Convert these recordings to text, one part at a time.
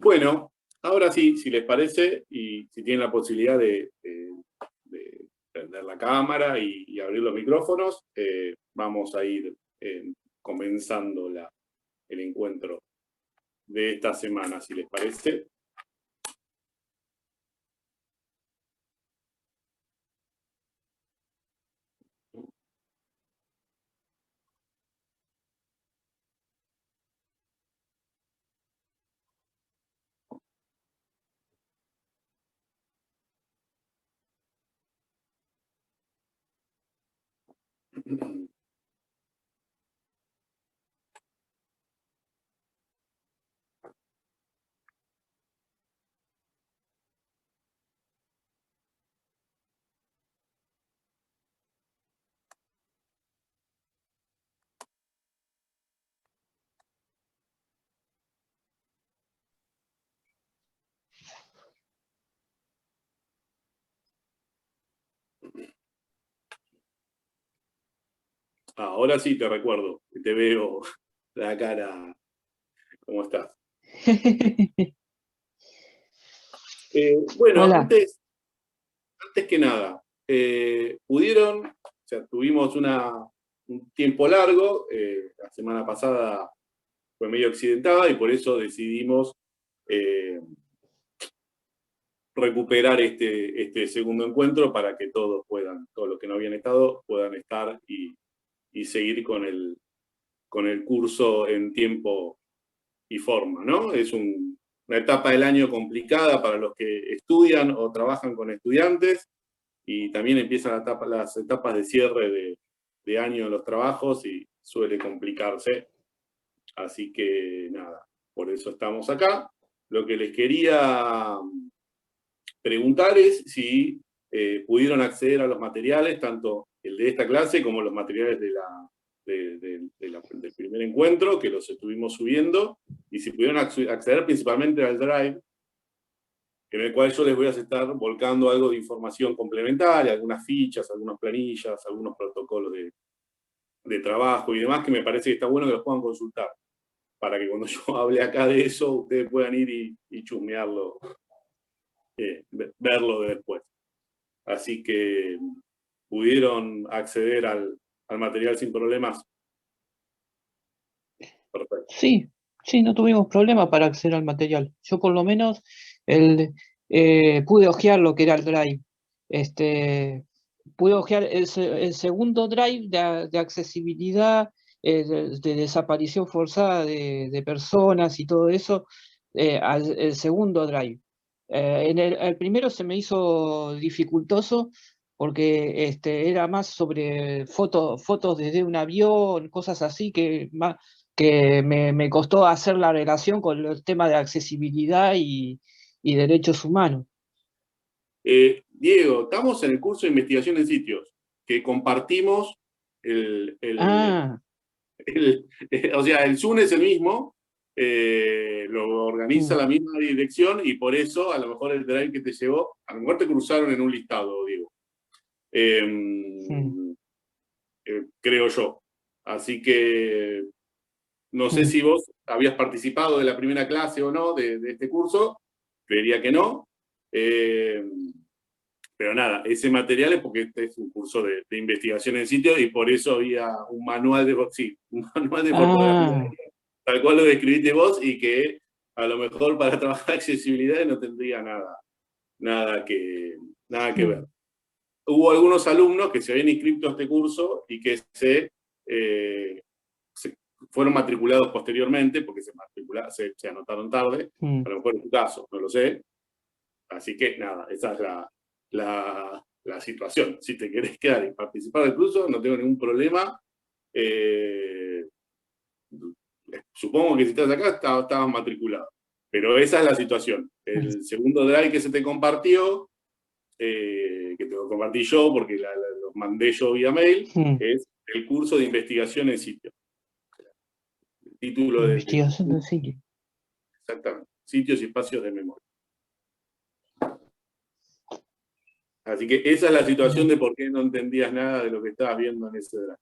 Bueno, ahora sí, si les parece, y si tienen la posibilidad de prender la cámara y abrir los micrófonos, vamos a ir comenzando el encuentro de esta semana, si les parece. Ahora sí te recuerdo, te veo la cara. ¿Cómo estás? Bueno, Hola. antes que nada, pudieron, o sea, tuvimos un tiempo largo, la semana pasada fue medio accidentada y por eso decidimos recuperar este segundo encuentro para que todos los que no habían estado, puedan estar y seguir con el curso en tiempo y forma, ¿no? Es una etapa del año complicada para los que estudian o trabajan con estudiantes, y también empiezan las etapas de cierre de año en los trabajos y suele complicarse. Así que nada, por eso estamos acá. Lo que les quería preguntar es si pudieron acceder a los materiales, tanto el de esta clase como los materiales del primer encuentro, que los estuvimos subiendo, y si pudieron acceder principalmente al Drive, en el cual yo les voy a estar volcando algo de información complementaria, algunas fichas, algunas planillas, algunos protocolos de trabajo y demás, que me parece que está bueno que los puedan consultar, para que cuando yo hable acá de eso, ustedes puedan ir y chusmearlo, verlo después. Así que pudieron acceder al material sin problemas. Perfecto. Sí, no tuvimos problema para acceder al material. Yo por lo menos pude hojear lo que era el Drive. Pude hojear el segundo Drive de accesibilidad, de desaparición forzada de personas y todo eso, el segundo Drive. El primero se me hizo dificultoso porque era más sobre fotos desde un avión, cosas así, que me costó hacer la relación con el tema de accesibilidad y derechos humanos. Diego, estamos en el curso de investigación en sitios, que compartimos el, el, Ah, o sea, el Zoom es el mismo, lo organiza mm, la misma dirección, y por eso a lo mejor el Drive que te llevó, a lo mejor te cruzaron en un listado, Diego. mm, Creo yo. Así que no sé mm. si vos habías participado de la primera clase o no de este curso, creería que no. Eh, pero nada, ese material es porque este es un curso de investigación en sitio, y por eso había un manual un manual de fotografía, Ah, tal cual lo describiste vos, y que a lo mejor para trabajar accesibilidad no tendría nada que, nada que ver. mm, Hubo algunos alumnos que se habían inscrito a este curso y que se fueron matriculados posteriormente, porque se anotaron tarde, mm, a lo mejor es tu caso, no lo sé. Así que nada, esa es la situación. Si te querés quedar y participar del curso, no tengo ningún problema. Eh, Supongo que si estás acá, estabas matriculado. Pero esa es la situación. mm, El segundo drive que se te compartió, que te lo compartí yo porque los mandé yo vía mail, mm. es el curso de investigación en sitio. El título del Investigación del curso, sitio. exactamente. Sitios y espacios de memoria. Así que esa es la situación Mm, de por qué no entendías nada de lo que estabas viendo en ese drive.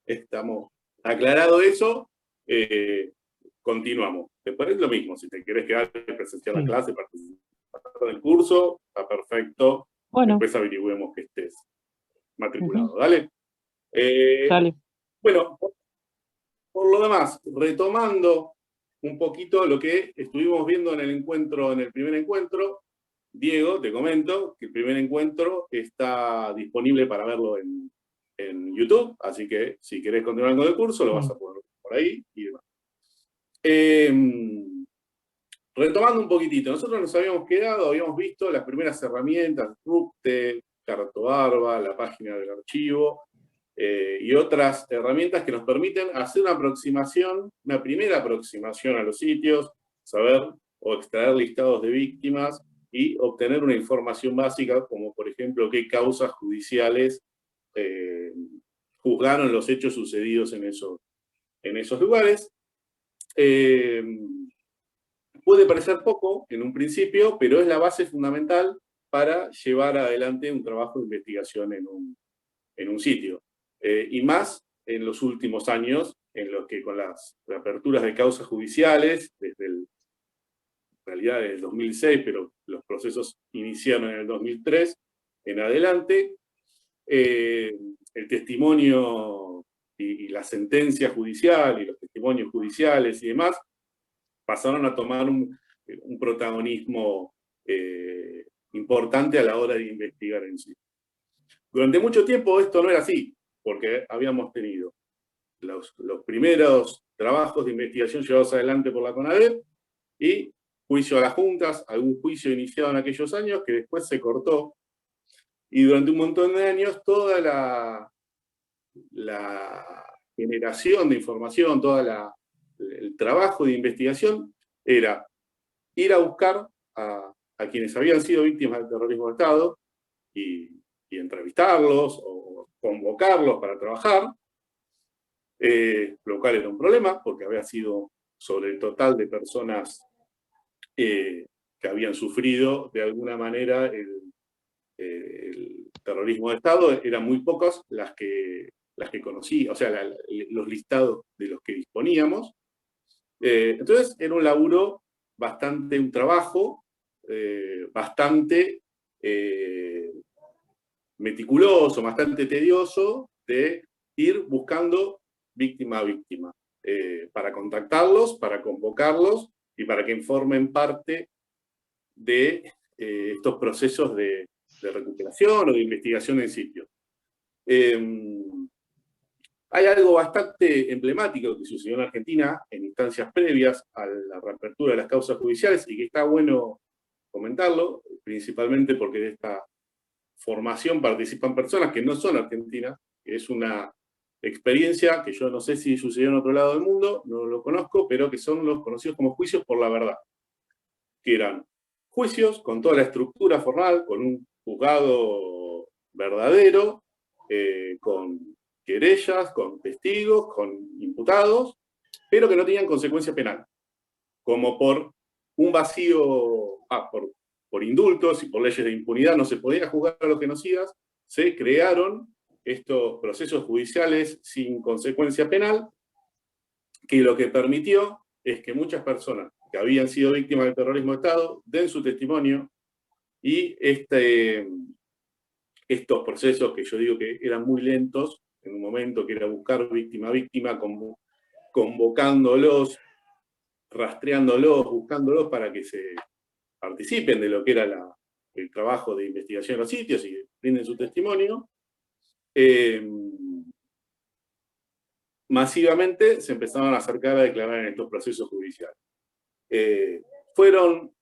Estamos aclarado eso. continuamos. Después es lo mismo, si te querés quedar y presenciar la clase, participar del curso, está perfecto. Bueno. Después averigüemos que estés matriculado. ¿Dale? Dale. Bueno, por lo demás, retomando un poquito lo que estuvimos viendo en el primer encuentro, Diego, te comento que el primer encuentro está disponible para verlo en YouTube, así que si querés continuar con el curso, lo vas a poner por ahí y demás. Retomando un poquitito, nosotros nos habíamos visto las primeras herramientas, Rupte, Cartobarba, la página del archivo, y otras herramientas que nos permiten hacer una primera aproximación a los sitios, saber o extraer listados de víctimas y obtener una información básica, como por ejemplo qué causas judiciales juzgaron los hechos sucedidos en esos lugares. Puede parecer poco en un principio, pero es la base fundamental para llevar adelante un trabajo de investigación en un sitio. Y más en los últimos años, en los que con las reaperturas de causas judiciales, en realidad desde el 2006, pero los procesos iniciaron en el 2003 en adelante, el testimonio y la sentencia judicial y los testimonios judiciales y demás pasaron a tomar un protagonismo importante a la hora de investigar en sí. Durante mucho tiempo esto no era así, porque habíamos tenido los primeros trabajos de investigación llevados adelante por la CONADEP y juicio a las juntas, algún juicio iniciado en aquellos años que después se cortó, y durante un montón de años toda la generación de información, el trabajo de investigación era ir a buscar a quienes habían sido víctimas del terrorismo de Estado y entrevistarlos o convocarlos para trabajar, lo cual era un problema porque había sido sobre el total de personas que habían sufrido de alguna manera el terrorismo de Estado, eran muy pocas las que conocí, o sea, los listados de los que disponíamos. Entonces era un laburo un trabajo bastante meticuloso, bastante tedioso, de ir buscando víctima a víctima, para contactarlos, para convocarlos y para que formen parte de estos procesos de recuperación o de investigación en sitio. Hay algo bastante emblemático que sucedió en Argentina en instancias previas a la reapertura de las causas judiciales y que está bueno comentarlo, principalmente porque de esta formación participan personas que no son argentinas, que es una experiencia que yo no sé si sucedió en otro lado del mundo, no lo conozco, pero que son los conocidos como juicios por la verdad, que eran juicios con toda la estructura formal, con un juzgado verdadero, con querellas, con testigos, con imputados, pero que no tenían consecuencia penal, como por un vacío, por indultos y por leyes de impunidad no se podía juzgar a los genocidas, se crearon estos procesos judiciales sin consecuencia penal, que lo que permitió es que muchas personas que habían sido víctimas del terrorismo de Estado den su testimonio y estos procesos que yo digo que eran muy lentos, en un momento que era buscar víctima a víctima, convocándolos, rastreándolos, buscándolos para que se participen de lo que era el trabajo de investigación en los sitios y brinden su testimonio, masivamente se empezaron a acercar a declarar en estos procesos judiciales.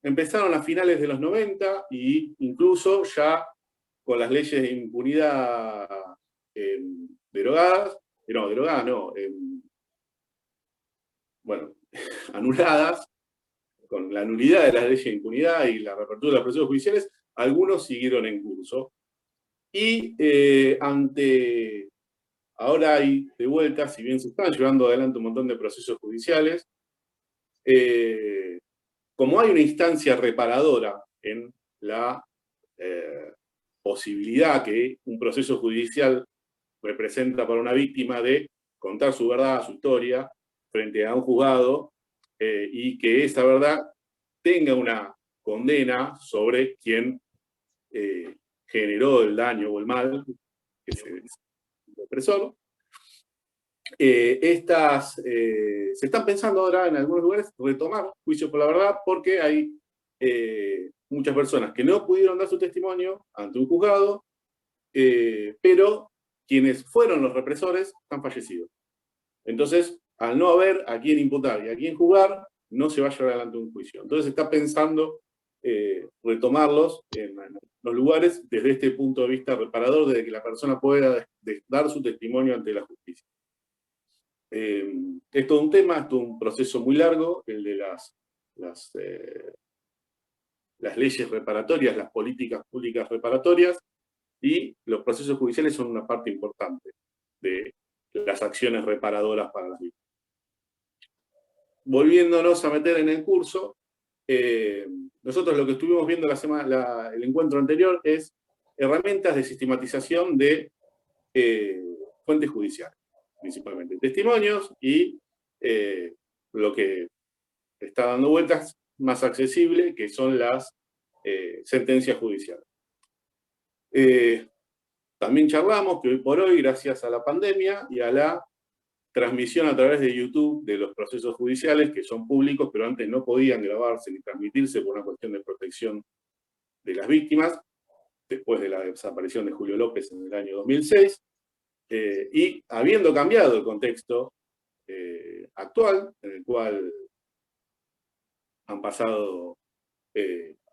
Empezaron a finales de los 90 e incluso ya con las leyes de impunidad anuladas, con la nulidad de las leyes de impunidad y la reapertura de los procesos judiciales, algunos siguieron en curso. Y ahora hay de vuelta, si bien se están llevando adelante un montón de procesos judiciales, como hay una instancia reparadora en la posibilidad que un proceso judicial representa para una víctima de contar su verdad, su historia, frente a un juzgado, y que esa verdad tenga una condena sobre quien generó el daño o el mal, que es el opresor. Se están pensando ahora en algunos lugares retomar juicio por la verdad, porque hay muchas personas que no pudieron dar su testimonio ante un juzgado, pero quienes fueron los represores han fallecido. Entonces, al no haber a quién imputar y a quién juzgar, no se va a llevar adelante un juicio. Entonces se está pensando retomarlos en los lugares desde este punto de vista reparador, de que la persona pueda dar su testimonio ante la justicia. Es todo un tema, es todo un proceso muy largo, el de las leyes reparatorias, las políticas públicas reparatorias, y los procesos judiciales son una parte importante de las acciones reparadoras para las víctimas. Volviéndonos a meter en el curso, nosotros lo que estuvimos viendo el encuentro anterior es herramientas de sistematización de fuentes judiciales, principalmente testimonios y lo que está dando vueltas más accesible, que son las sentencias judiciales. También charlamos que hoy por hoy, gracias a la pandemia y a la transmisión a través de YouTube de los procesos judiciales, que son públicos, pero antes no podían grabarse ni transmitirse por una cuestión de protección de las víctimas, después de la desaparición de Julio López en el año 2006, y habiendo cambiado el contexto actual, en el cual han pasado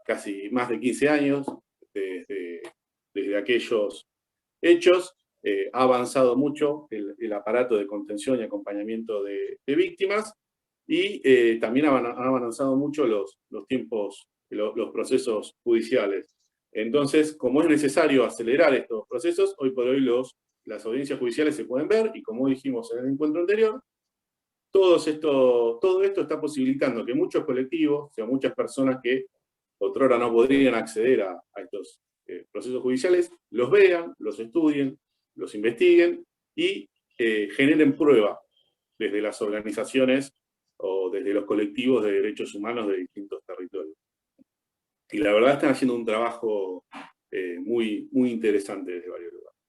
casi más de 15 años desde aquellos hechos, ha avanzado mucho el aparato de contención y acompañamiento de víctimas, y también han avanzado mucho los tiempos, los procesos judiciales. Entonces, como es necesario acelerar estos procesos, hoy por hoy las audiencias judiciales se pueden ver, y como dijimos en el encuentro anterior, todo esto está posibilitando que muchos colectivos, o sea, muchas personas que otrora no podrían acceder a estos procesos judiciales, los vean, los estudien, los investiguen y generen prueba desde las organizaciones o desde los colectivos de derechos humanos de distintos territorios. Y la verdad están haciendo un trabajo muy, muy interesante desde varios lugares.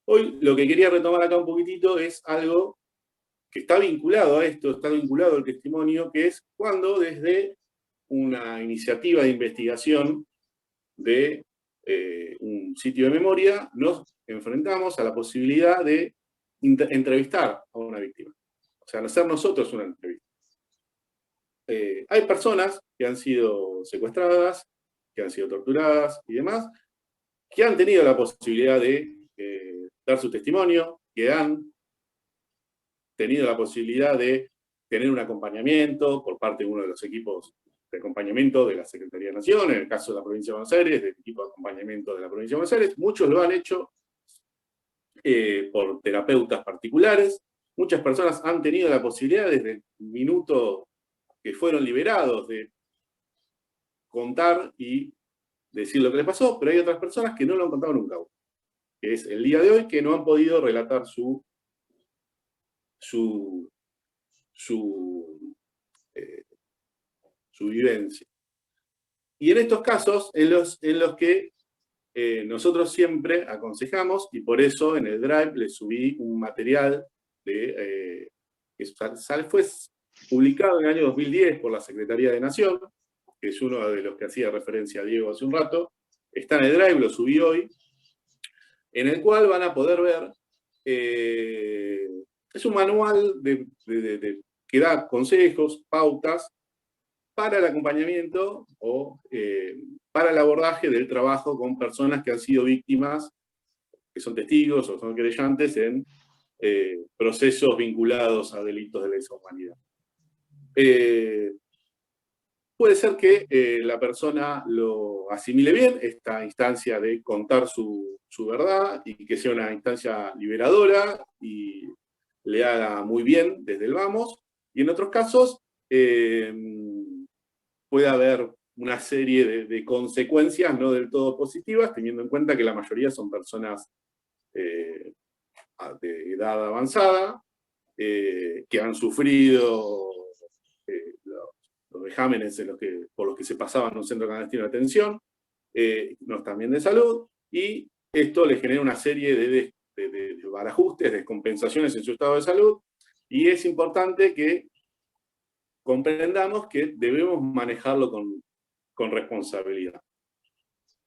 Hoy lo que quería retomar acá un poquitito es algo que está vinculado a esto, está vinculado al testimonio, que es cuando desde una iniciativa de investigación de un sitio de memoria nos enfrentamos a la posibilidad de entrevistar a una víctima. O sea, hacer nosotros una entrevista. Hay personas que han sido secuestradas, que han sido torturadas y demás, que han tenido la posibilidad de dar su testimonio, que han tenido la posibilidad de tener un acompañamiento por parte de uno de los equipos de acompañamiento de la Secretaría de Nación, en el caso de la Provincia de Buenos Aires, del equipo de acompañamiento de la Provincia de Buenos Aires. Muchos lo han hecho por terapeutas particulares. Muchas personas han tenido la posibilidad desde el minuto que fueron liberados de contar y decir lo que les pasó, pero hay otras personas que no lo han contado nunca, que es el día de hoy, que no han podido relatar su vivencia. Y en estos casos, en los que nosotros siempre aconsejamos, y por eso en el Drive les subí un material que fue publicado en el año 2010 por la Secretaría de Nación, que es uno de los que hacía referencia a Diego hace un rato. Está en el Drive, lo subí hoy, en el cual van a poder ver, es un manual que da consejos, pautas, para el acompañamiento o para el abordaje del trabajo con personas que han sido víctimas, que son testigos o son querellantes en procesos vinculados a delitos de lesa humanidad. Puede ser que la persona lo asimile bien, esta instancia de contar su verdad, y que sea una instancia liberadora y le haga muy bien desde el vamos, y en otros casos puede haber una serie de consecuencias no del todo positivas, teniendo en cuenta que la mayoría son personas de edad avanzada, que han sufrido vejámenes por los que se pasaban en un centro clandestino de detención, no están bien de salud, y esto les genera una serie de ajustes, descompensaciones en su estado de salud, y es importante que comprendamos que debemos manejarlo con responsabilidad.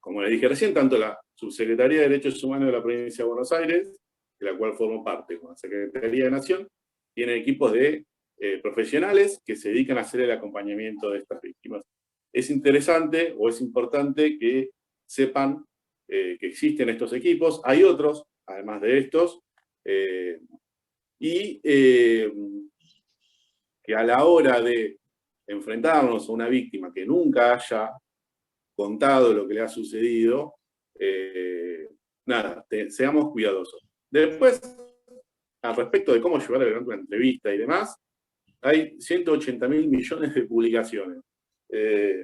Como les dije recién, tanto la Subsecretaría de Derechos Humanos de la Provincia de Buenos Aires, de la cual formo parte con la Secretaría de Nación, tiene equipos de profesionales que se dedican a hacer el acompañamiento de estas víctimas. Es interesante o es importante que sepan que existen estos equipos. Hay otros, además de estos, y que a la hora de enfrentarnos a una víctima que nunca haya contado lo que le ha sucedido, nada, seamos cuidadosos. Después, al respecto de cómo llevar adelante una entrevista y demás, hay 180.000 millones de publicaciones.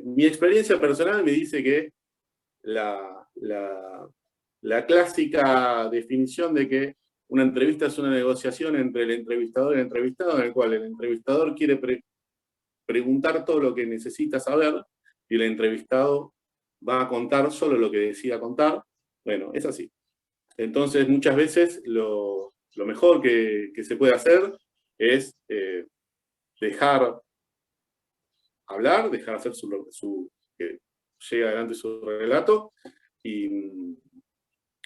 Mi experiencia personal me dice que la clásica definición de que una entrevista es una negociación entre el entrevistador y el entrevistado, en el cual el entrevistador quiere preguntar todo lo que necesita saber y el entrevistado va a contar solo lo que decida contar. Bueno, es así. Entonces, muchas veces lo mejor que se puede hacer es dejar hablar, dejar hacer que llegue adelante su relato, y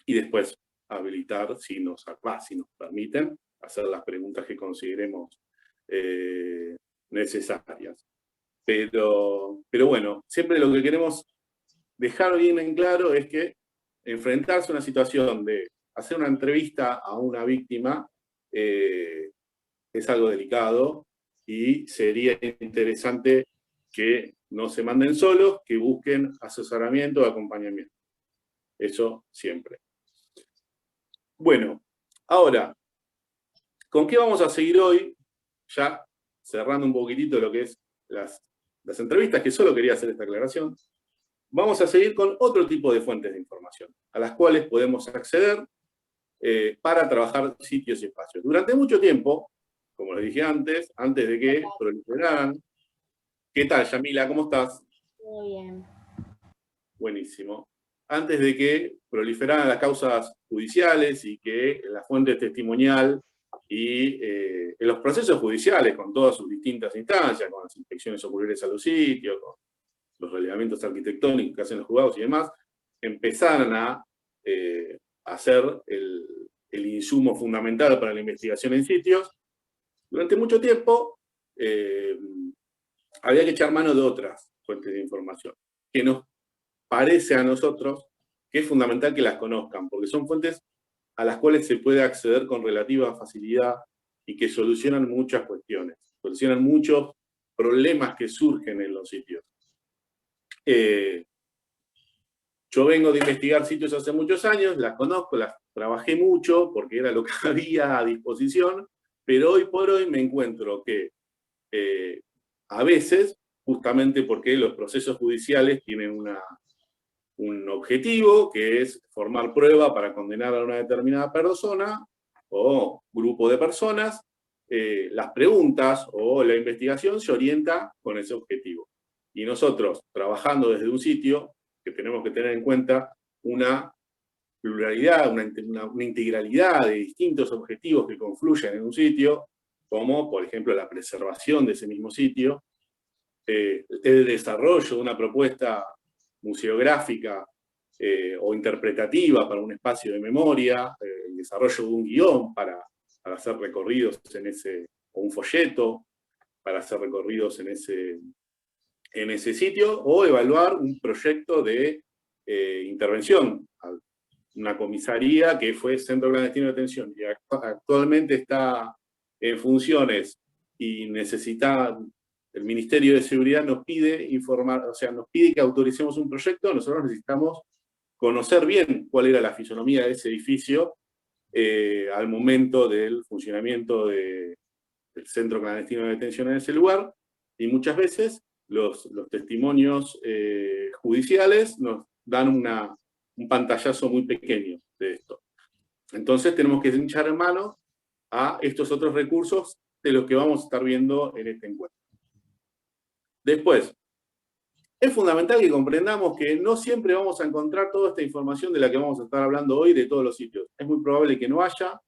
después habilitar, si nos permiten, hacer las preguntas que consideremos necesarias. Pero bueno, siempre lo que queremos dejar bien en claro es que enfrentarse a una situación de hacer una entrevista a una víctima es algo delicado, y sería interesante que no se manden solos, que busquen asesoramiento o acompañamiento. Eso siempre. Bueno, ahora, ¿con qué vamos a seguir hoy? Ya cerrando un poquitito lo que es las entrevistas, que solo quería hacer esta aclaración. Vamos a seguir con otro tipo de fuentes de información, a las cuales podemos acceder para trabajar sitios y espacios. Durante mucho tiempo, como les dije antes de que proliferaran. ¿Qué tal, Yamila? ¿Cómo estás? Muy bien. Buenísimo. Antes de que proliferaran las causas judiciales y que la fuente testimonial y en los procesos judiciales, con todas sus distintas instancias, con las inspecciones oculares a los sitios, con los relevamientos arquitectónicos que hacen los juzgados y demás, empezaran a hacer el insumo fundamental para la investigación en sitios. Durante mucho tiempo había que echar mano de otras fuentes de información, que nos parece a nosotros que es fundamental que las conozcan, porque son fuentes a las cuales se puede acceder con relativa facilidad y que solucionan muchas cuestiones, solucionan muchos problemas que surgen en los sitios. Yo vengo de investigar sitios hace muchos años, las conozco, las trabajé mucho porque era lo que había a disposición, pero hoy por hoy me encuentro que a veces, justamente porque los procesos judiciales tienen un objetivo, que es formar prueba para condenar a una determinada persona o grupo de personas, las preguntas o la investigación se orienta con ese objetivo. Y nosotros, trabajando desde un sitio, que tenemos que tener en cuenta una pluralidad, una integralidad de distintos objetivos que confluyen en un sitio, como por ejemplo la preservación de ese mismo sitio, el desarrollo de una propuesta museográfica o interpretativa para un espacio de memoria, el desarrollo de un guión para hacer recorridos o un folleto para hacer recorridos en ese sitio, o evaluar un proyecto de intervención, una comisaría que fue Centro Clandestino de Detención y actualmente está en funciones y el Ministerio de Seguridad nos pide informar, o sea, nos pide que autoricemos un proyecto. Nosotros necesitamos conocer bien cuál era la fisonomía de ese edificio al momento del funcionamiento del Centro Clandestino de Detención en ese lugar, y muchas veces los testimonios judiciales nos dan un pantallazo muy pequeño de esto. Entonces tenemos que echar en mano a estos otros recursos de los que vamos a estar viendo en este encuentro. Después, es fundamental que comprendamos que no siempre vamos a encontrar toda esta información de la que vamos a estar hablando hoy de todos los sitios. Es muy probable que no haya.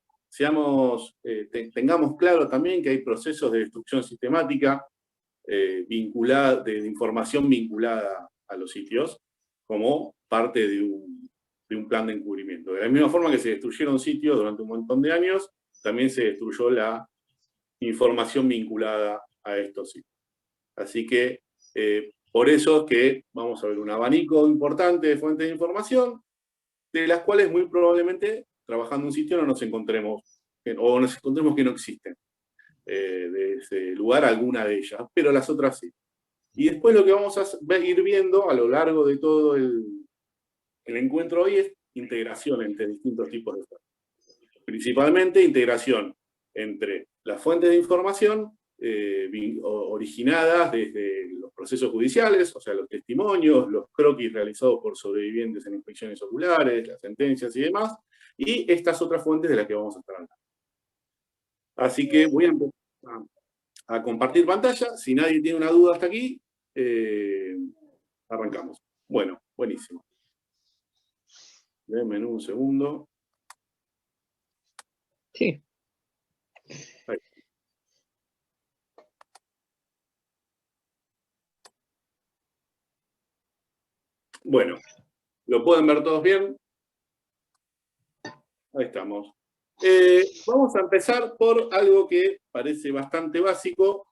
Tengamos claro también que hay procesos de destrucción sistemática de información vinculada a los sitios como parte de un plan de encubrimiento. De la misma forma que se destruyeron sitios durante un montón de años, también se destruyó la información vinculada a estos sitios. Así que por eso es que vamos a ver un abanico importante de fuentes de información, de las cuales muy probablemente, trabajando en un sitio, no nos encontremos, o nos encontremos que no existen de ese lugar alguna de ellas, pero las otras sí. Y después lo que vamos a ir viendo a lo largo de todo el encuentro hoy es integración entre distintos tipos de fuentes. Principalmente integración entre las fuentes de información originadas desde los procesos judiciales, o sea, los testimonios, los croquis realizados por sobrevivientes en inspecciones oculares, las sentencias y demás, y estas otras fuentes de las que vamos a estar hablando. Así que voy a empezar a compartir pantalla. Si nadie tiene una duda hasta aquí, arrancamos. Bueno, buenísimo. Denme un segundo. Sí. Ahí. Bueno, ¿lo pueden ver todos bien? Ahí estamos. Vamos a empezar por algo que parece bastante básico,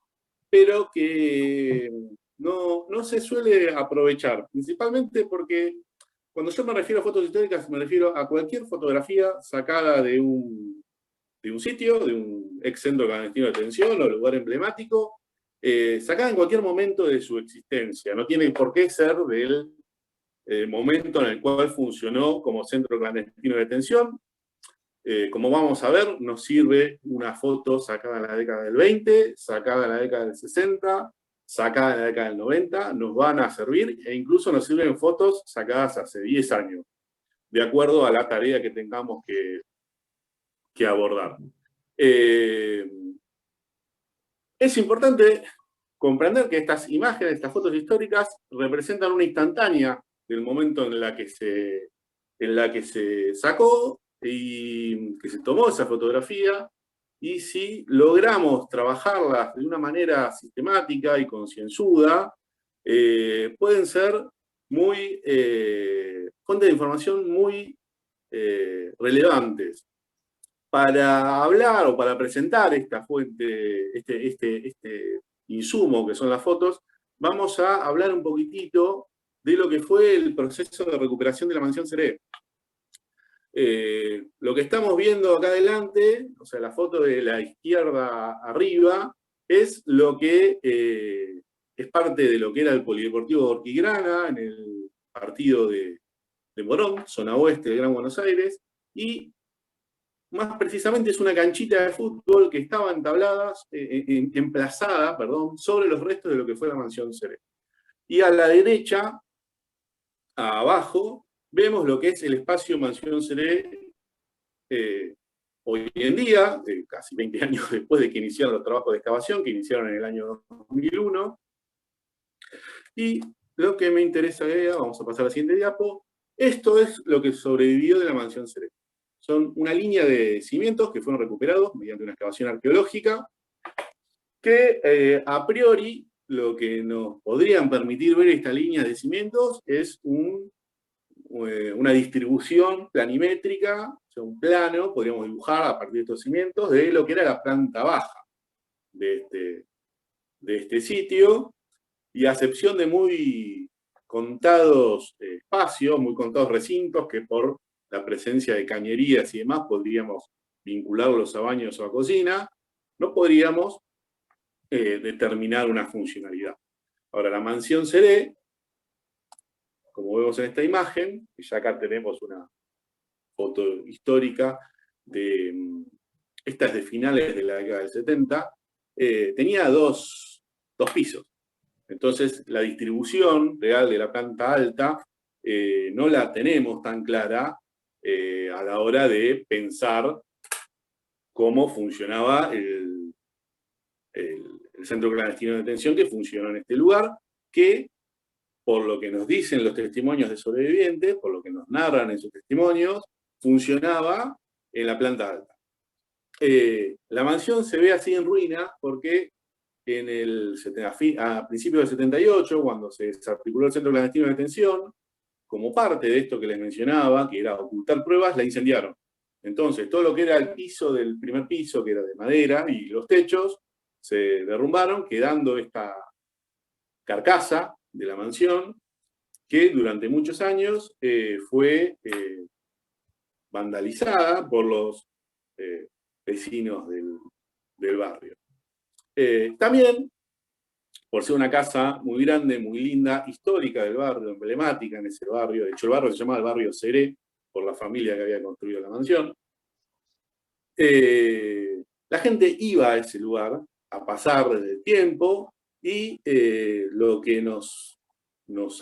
pero que no se suele aprovechar, principalmente porque cuando yo me refiero a fotos históricas, me refiero a cualquier fotografía sacada de un sitio, de un ex centro clandestino de detención o lugar emblemático, sacada en cualquier momento de su existencia. No tiene por qué ser del momento en el cual funcionó como centro clandestino de detención. Como vamos a ver, nos sirve una foto sacada en la década del 20, sacada en la década del 60, sacada en la década del 90, nos van a servir, e incluso nos sirven fotos sacadas hace 10 años, de acuerdo a la tarea que tengamos que abordar. Es importante comprender que estas imágenes, estas fotos históricas, representan una instantánea del momento en la que se sacó y que se tomó esa fotografía, y si logramos trabajarlas de una manera sistemática y concienzuda, pueden ser fuentes de información muy relevantes. Para hablar o para presentar esta fuente, este insumo que son las fotos, vamos a hablar un poquitito de lo que fue el proceso de recuperación de la mansión Seré. Lo que estamos viendo acá adelante, o sea, la foto de la izquierda arriba, es lo que es parte de lo que era el Polideportivo de Orquigrana, en el partido de Morón, zona oeste del Gran Buenos Aires, y más precisamente es una canchita de fútbol que estaba emplazada sobre los restos de lo que fue la mansión Seré. Y a la derecha, abajo, vemos lo que es el espacio Mansión Seré hoy en día, casi 20 años después de que iniciaron los trabajos de excavación, que iniciaron en el año 2001. Y lo que me interesa, vamos a pasar a la siguiente diapo, esto es lo que sobrevivió de la Mansión Seré. Son una línea de cimientos que fueron recuperados mediante una excavación arqueológica, que a priori lo que nos podrían permitir ver esta línea de cimientos es una distribución planimétrica, o sea, un plano, podríamos dibujar a partir de estos cimientos, de lo que era la planta baja de este sitio, y a excepción de muy contados espacios, muy contados recintos, que por la presencia de cañerías y demás podríamos vincularlos a baños o a cocina, no podríamos determinar una funcionalidad. Ahora, la mansión Seré, como vemos en esta imagen, y ya acá tenemos una foto histórica, esta es de finales de la década del 70, tenía dos pisos. Entonces, la distribución real de la planta alta no la tenemos tan clara a la hora de pensar cómo funcionaba el centro clandestino de detención que funcionó en este lugar, que, por lo que nos dicen los testimonios de sobrevivientes, por lo que nos narran en sus testimonios, funcionaba en la planta alta. La mansión se ve así en ruinas porque a principios del 78, cuando se desarticuló el centro clandestino de detención, como parte de esto que les mencionaba, que era ocultar pruebas, la incendiaron. Entonces, todo lo que era el piso del primer piso, que era de madera, y los techos, se derrumbaron, quedando esta carcasa de la mansión, que durante muchos años fue vandalizada por los vecinos del barrio. También, por ser una casa muy grande, muy linda, histórica del barrio, emblemática en ese barrio, de hecho el barrio se llamaba el barrio Seré, por la familia que había construido la mansión, la gente iba a ese lugar a pasar el tiempo y lo que nos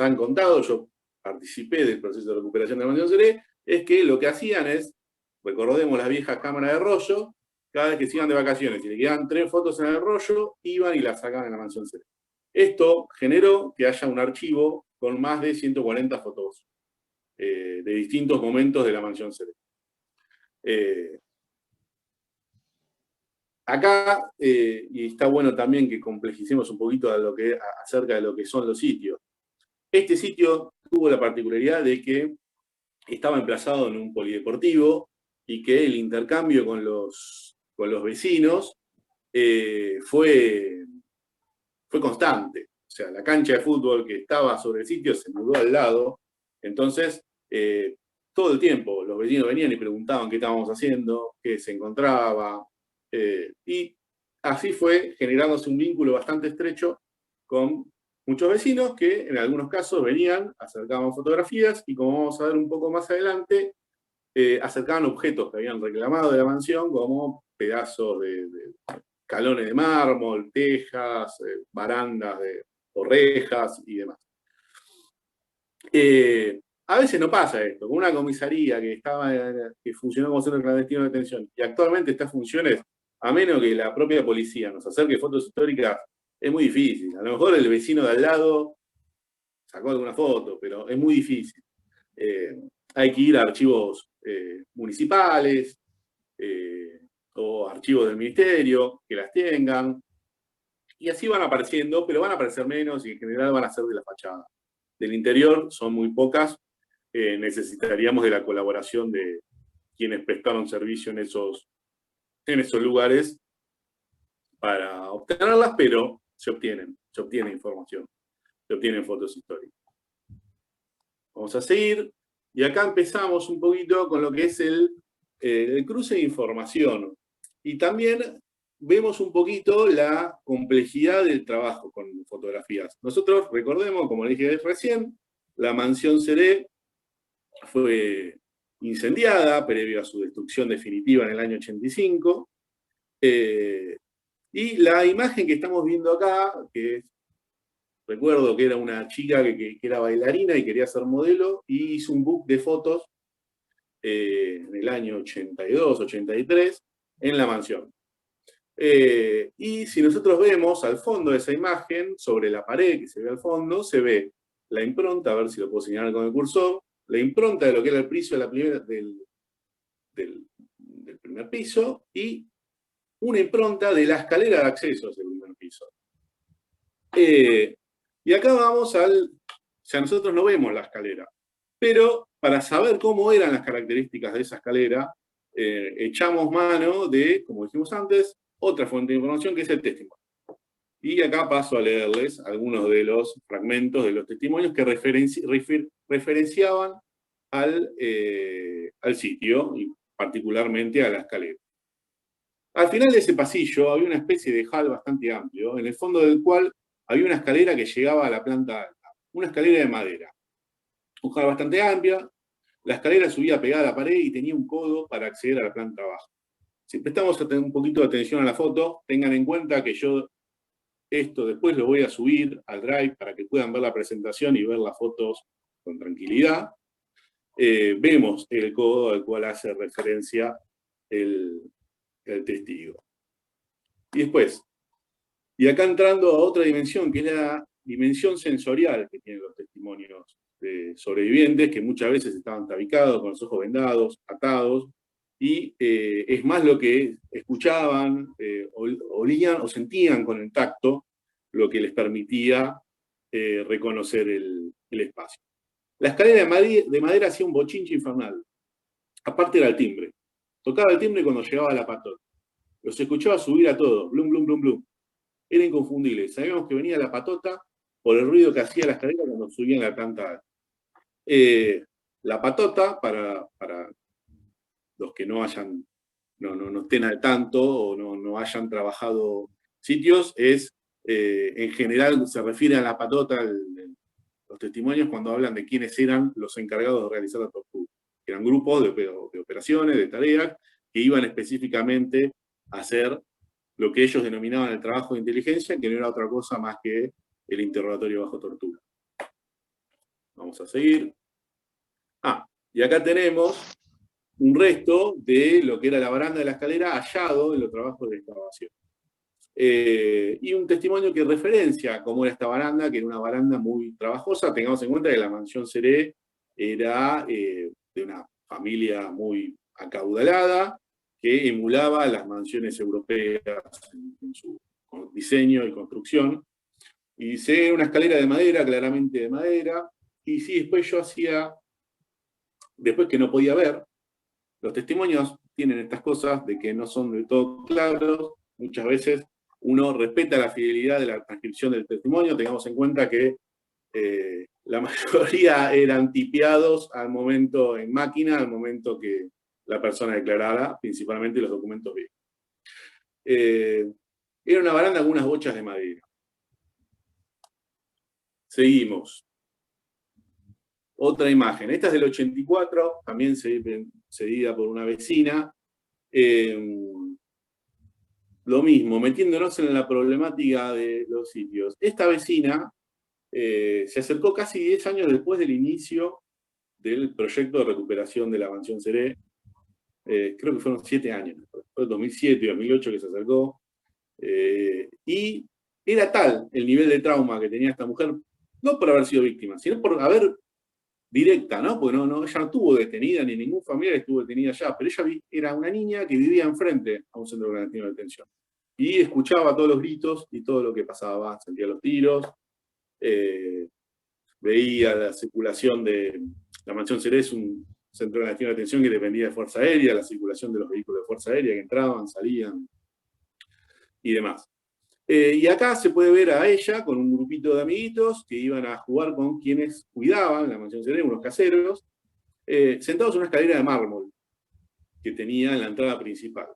han contado, yo participé del proceso de recuperación de la mansión Seré, es que lo que hacían es, recordemos las viejas cámaras de rollo, cada vez que se iban de vacaciones y le quedaban 3 fotos en el rollo, iban y las sacaban en la mansión Seré. Esto generó que haya un archivo con más de 140 fotos de distintos momentos de la mansión Seré. Acá, y está bueno también que complejicemos un poquito acerca de lo que son los sitios. Este sitio tuvo la particularidad de que estaba emplazado en un polideportivo y que el intercambio con los vecinos fue constante. O sea, la cancha de fútbol que estaba sobre el sitio se mudó al lado. Entonces, todo el tiempo los vecinos venían y preguntaban qué estábamos haciendo, qué se encontraba. Y así fue generándose un vínculo bastante estrecho con muchos vecinos que en algunos casos venían, acercaban fotografías y, como vamos a ver un poco más adelante, acercaban objetos que habían reclamado de la mansión, como pedazos de escalones de mármol, tejas, barandas o rejas y demás. A veces no pasa esto. Con una comisaría que funcionó como centro clandestino de detención y actualmente está en funciones, a menos que la propia policía nos acerque fotos históricas, es muy difícil. A lo mejor el vecino de al lado sacó alguna foto, pero es muy difícil. Hay que ir a archivos municipales o archivos del ministerio que las tengan, y así van apareciendo, pero van a aparecer menos y en general van a ser de la fachada. Del interior son muy pocas, necesitaríamos de la colaboración de quienes prestaron servicio en esos lugares para obtenerlas, pero se obtiene información, se obtienen fotos históricas. Vamos a seguir, y acá empezamos un poquito con lo que es el cruce de información. Y también vemos un poquito la complejidad del trabajo con fotografías. Nosotros, recordemos, como dije recién, la mansión Seré fue incendiada previo a su destrucción definitiva en el año 85. Y la imagen que estamos viendo acá, recuerdo que era una chica que era bailarina y quería ser modelo, y hizo un book de fotos en el año 82, 83, en la mansión. Y si nosotros vemos al fondo de esa imagen, sobre la pared que se ve al fondo, se ve la impronta, a ver si lo puedo señalar con el cursor, la impronta de lo que era el piso del primer piso, y una impronta de la escalera de acceso a ese primer piso. Y acá vamos o sea, nosotros no vemos la escalera, pero para saber cómo eran las características de esa escalera, echamos mano de, como dijimos antes, otra fuente de información que es el testimonio. Y acá paso a leerles algunos de los fragmentos de los testimonios que referenciaban al sitio, y particularmente a la escalera. Al final de ese pasillo había una especie de hall bastante amplio, en el fondo del cual había una escalera que llegaba a la planta alta, una escalera de madera. Un hall bastante amplia, la escalera subía pegada a la pared y tenía un codo para acceder a la planta baja. Si prestamos un poquito de atención a la foto, tengan en cuenta que yo esto después lo voy a subir al Drive para que puedan ver la presentación y ver las fotos con tranquilidad. Vemos el codo al cual hace referencia el testigo. Y después, Y acá entrando a otra dimensión, que es la dimensión sensorial que tienen los testimonios de sobrevivientes, que muchas veces estaban tabicados, con los ojos vendados, atados, y es más lo que escuchaban, olían o sentían con el tacto, lo que les permitía reconocer el espacio. La escalera de madera hacía un bochinche infernal. Aparte era el timbre. Tocaba el timbre cuando llegaba la patota. Los escuchaba subir a todos, blum, blum, blum, blum. Era inconfundible. Sabíamos que venía la patota por el ruido que hacía la escalera cuando subían la planta. La patota, para los que no estén al tanto o no hayan trabajado sitios, en general se refiere a la patota, los testimonios cuando hablan de quiénes eran los encargados de realizar la tortura. Eran grupos de operaciones, de tareas, que iban específicamente a hacer lo que ellos denominaban el trabajo de inteligencia, que no era otra cosa más que el interrogatorio bajo tortura. Vamos a seguir. Y acá tenemos un resto de lo que era la baranda de la escalera hallado en los trabajos de excavación. Y un testimonio que referencia cómo era esta baranda, que era una baranda muy trabajosa. Tengamos en cuenta que la mansión Seré era de una familia muy acaudalada, que emulaba las mansiones europeas en su diseño y construcción. Y dice, una escalera de madera, claramente de madera. Y sí, después yo hacía, después que no podía ver, los testimonios tienen estas cosas de que no son del todo claros. Muchas veces uno respeta la fidelidad de la transcripción del testimonio. Tengamos en cuenta que la mayoría eran tipeados al momento en máquina, al momento que la persona declarara, principalmente los documentos viejos. Era una baranda con unas bochas de madera. Seguimos. Otra imagen. Esta es del 84, también cedida por una vecina. Lo mismo, metiéndonos en la problemática de los sitios. Esta vecina se acercó casi 10 años después del inicio del proyecto de recuperación de la mansión Seré. Creo que fueron 7 años, fue 2007 y 2008 que se acercó. Y era tal el nivel de trauma que tenía esta mujer, no por haber sido víctima, sino por haber directa, ¿no? Porque ella no estuvo detenida, ni ningún familiar estuvo detenida allá, pero ella era una niña que vivía enfrente a un centro clandestino de detención. Y escuchaba todos los gritos y todo lo que pasaba, sentía los tiros, veía la circulación de... La mansión Seré es un centro clandestino de detención que dependía de Fuerza Aérea, la circulación de los vehículos de Fuerza Aérea que entraban, salían y demás. Y acá se puede ver a ella con un grupito de amiguitos que iban a jugar con quienes cuidaban la mansión Seré, unos caseros, sentados en una escalera de mármol que tenía en la entrada principal.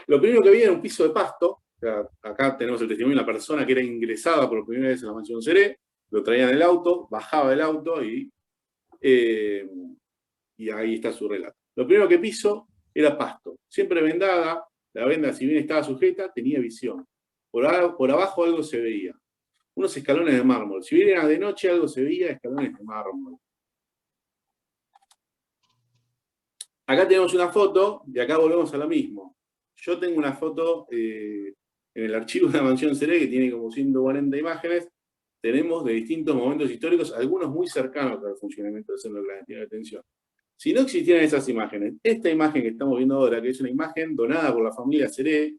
Lo primero que había era un piso de pasto. O sea, acá tenemos el testimonio de una persona que era ingresada por primera vez en la mansión Seré, lo traían en el auto, bajaba del auto y ahí está su relato. Lo primero que piso era pasto, siempre vendada. La venda, si bien estaba sujeta, tenía visión. Por abajo algo se veía. Unos escalones de mármol. Si bien era de noche, algo se veía, escalones de mármol. Acá tenemos una foto, y acá volvemos a lo mismo. Yo tengo una foto en el archivo de la mansión Seré, que tiene como 140 imágenes. Tenemos de distintos momentos históricos, algunos muy cercanos al funcionamiento del centro clandestino de detención. Si no existieran esas imágenes, esta imagen que estamos viendo ahora, que es una imagen donada por la familia Seré,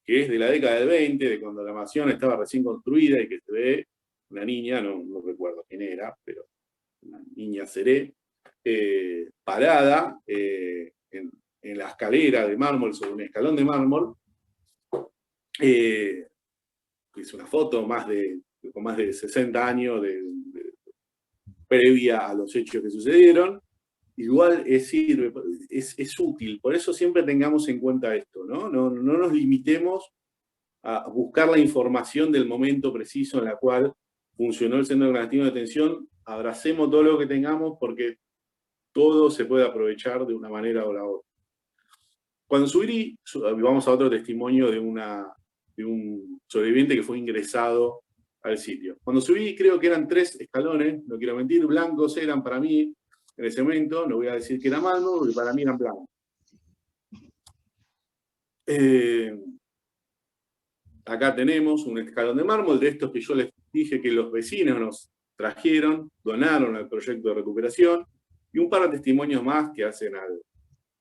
que es de la década del 20, de cuando la mansión estaba recién construida y que se ve una niña, no recuerdo quién era, pero una niña Seré, parada en la escalera de mármol, sobre un escalón de mármol, es una foto con más de 60 años previa a los hechos que sucedieron. Igual es útil, por eso siempre tengamos en cuenta esto, ¿no? No nos limitemos a buscar la información del momento preciso en la cual funcionó el centro clandestino de detención, abracemos todo lo que tengamos porque todo se puede aprovechar de una manera o la otra. Cuando subí, vamos a otro testimonio de un sobreviviente que fue ingresado al sitio. Cuando subí, creo que eran 3 escalones, no quiero mentir, blancos eran para mí, en ese momento, no voy a decir que era mármol, porque para mí eran blancos. acá tenemos un escalón de mármol de estos que yo les dije que los vecinos nos trajeron, donaron al proyecto de recuperación, y un par de testimonios más que hacen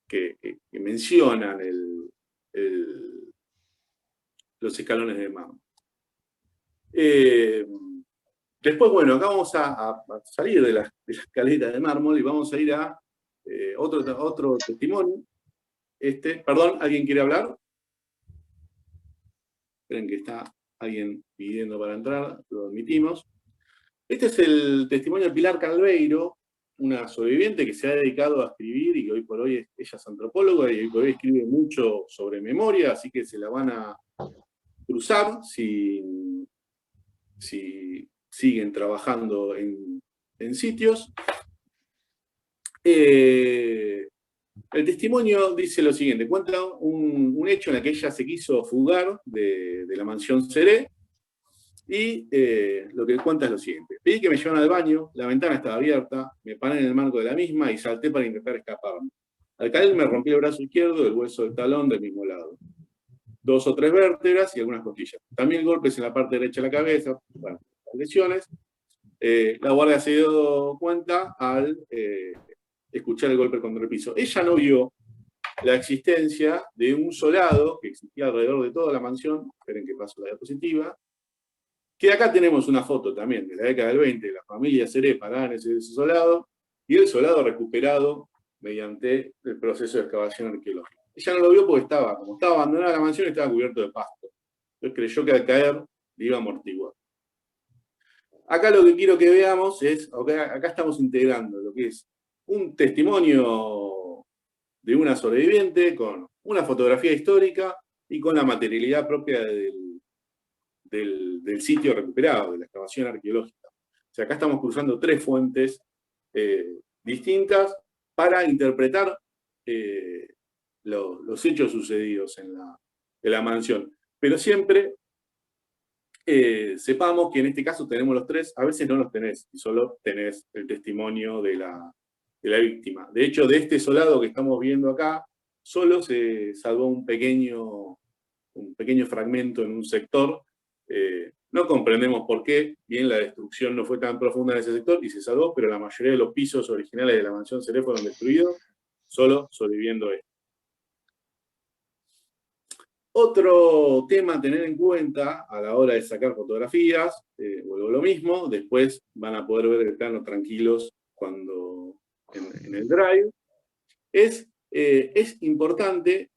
que mencionan los escalones de mármol. Después, bueno, acá vamos a salir de la escalera de mármol y vamos a ir a otro testimonio. Perdón, ¿alguien quiere hablar? Esperen que está alguien pidiendo para entrar, lo admitimos. Este es el testimonio de Pilar Calveiro, una sobreviviente que se ha dedicado a escribir y que hoy por hoy ella es antropóloga y hoy por hoy escribe mucho sobre memoria, así que se la van a cruzar si siguen trabajando en sitios. El testimonio dice lo siguiente, cuenta un hecho en el que ella se quiso fugar de la mansión Seré, y lo que cuenta es lo siguiente: pedí que me llevaran al baño, la ventana estaba abierta, me paré en el marco de la misma y salté para intentar escaparme. Al caer me rompí el brazo izquierdo, el hueso del talón del mismo lado. 2 o 3 vértebras y algunas costillas. También golpes en la parte derecha de la cabeza, bueno, lesiones. La guardia se dio cuenta al escuchar el golpe contra el piso. Ella no vio la existencia de un solado que existía alrededor de toda la mansión. Esperen que paso la diapositiva. Que acá tenemos una foto también de la década del 20, de la familia Seré parada en ese solado, y el solado recuperado mediante el proceso de excavación arqueológica. Ella no lo vio porque como estaba abandonada la mansión, estaba cubierto de pasto. Entonces creyó que al caer le iba a amortiguar. Acá lo que quiero que veamos es, acá estamos integrando lo que es un testimonio de una sobreviviente con una fotografía histórica y con la materialidad propia del sitio recuperado, de la excavación arqueológica. O sea, acá estamos cruzando 3 fuentes distintas para interpretar los hechos sucedidos en la mansión. Pero siempre sepamos que en este caso tenemos los 3, a veces no los tenés, y solo tenés el testimonio de la víctima. De hecho, de este solado que estamos viendo acá, solo se salvó un pequeño fragmento en un sector. No comprendemos por qué, bien, la destrucción no fue tan profunda en ese sector y se salvó, pero la mayoría de los pisos originales de la mansión Seré fueron destruidos, solo sobreviviendo esto. Otro tema a tener en cuenta a la hora de sacar fotografías, vuelvo a lo mismo, después van a poder ver el plano tranquilos cuando en el Drive, es importante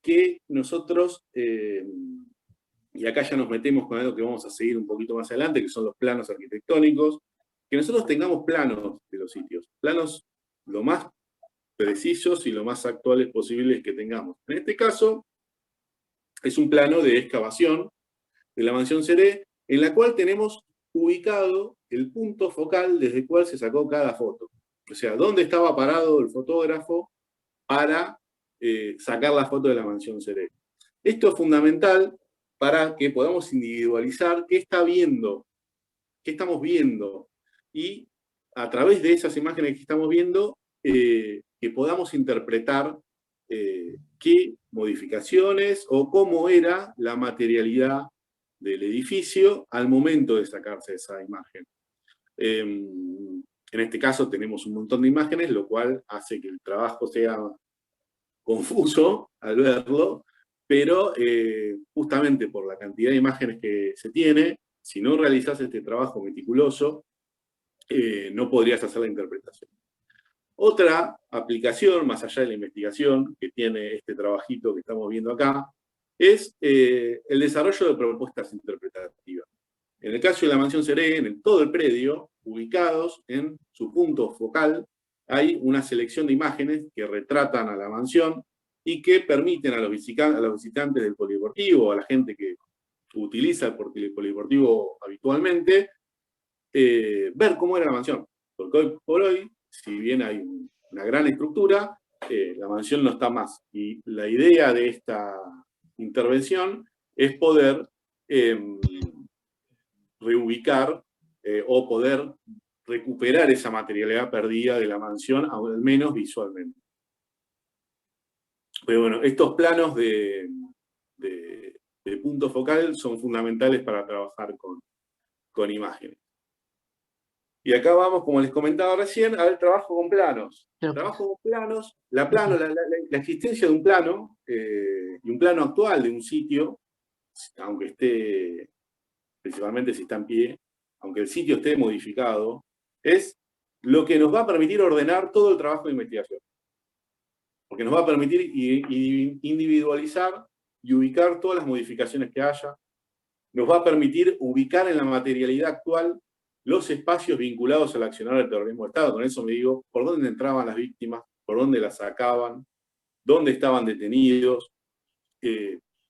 que nosotros, y acá ya nos metemos con algo que vamos a seguir un poquito más adelante, que son los planos arquitectónicos, que nosotros tengamos planos de los sitios, planos lo más precisos y lo más actuales posibles que tengamos. En este caso, es un plano de excavación de la mansión Seré, en la cual tenemos ubicado el punto focal desde el cual se sacó cada foto. O sea, dónde estaba parado el fotógrafo para sacar la foto de la mansión Seré. Esto es fundamental para que podamos individualizar qué estamos viendo, y a través de esas imágenes que estamos viendo, que podamos interpretar qué modificaciones o cómo era la materialidad del edificio al momento de sacarse esa imagen. En este caso tenemos un montón de imágenes, lo cual hace que el trabajo sea confuso al verlo, pero justamente por la cantidad de imágenes que se tiene, si no realizás este trabajo meticuloso, no podrías hacer la interpretación. Otra aplicación, más allá de la investigación, que tiene este trabajito que estamos viendo acá, es el desarrollo de propuestas interpretativas. En el caso de la mansión Seré, en todo el predio, ubicados en su punto focal, hay una selección de imágenes que retratan a la mansión y que permiten a los visitantes del polideportivo, a la gente que utiliza el polideportivo habitualmente, ver cómo era la mansión. Porque hoy por hoy, si bien hay una gran estructura, la mansión no está más. Y la idea de esta intervención es poder reubicar o poder recuperar esa materialidad perdida de la mansión, al menos visualmente. Pero bueno, estos planos de punto focal son fundamentales para trabajar con imágenes. Y acá vamos, como les comentaba recién, al trabajo con planos. Trabajo con planos, la existencia de un plano, y un plano actual de un sitio, aunque esté, principalmente si está en pie, aunque el sitio esté modificado, es lo que nos va a permitir ordenar todo el trabajo de investigación. Porque nos va a permitir individualizar y ubicar todas las modificaciones que haya. Nos va a permitir ubicar en la materialidad actual los espacios vinculados al accionar del terrorismo de Estado. Con eso me digo, por dónde entraban las víctimas, por dónde las sacaban, dónde estaban detenidos,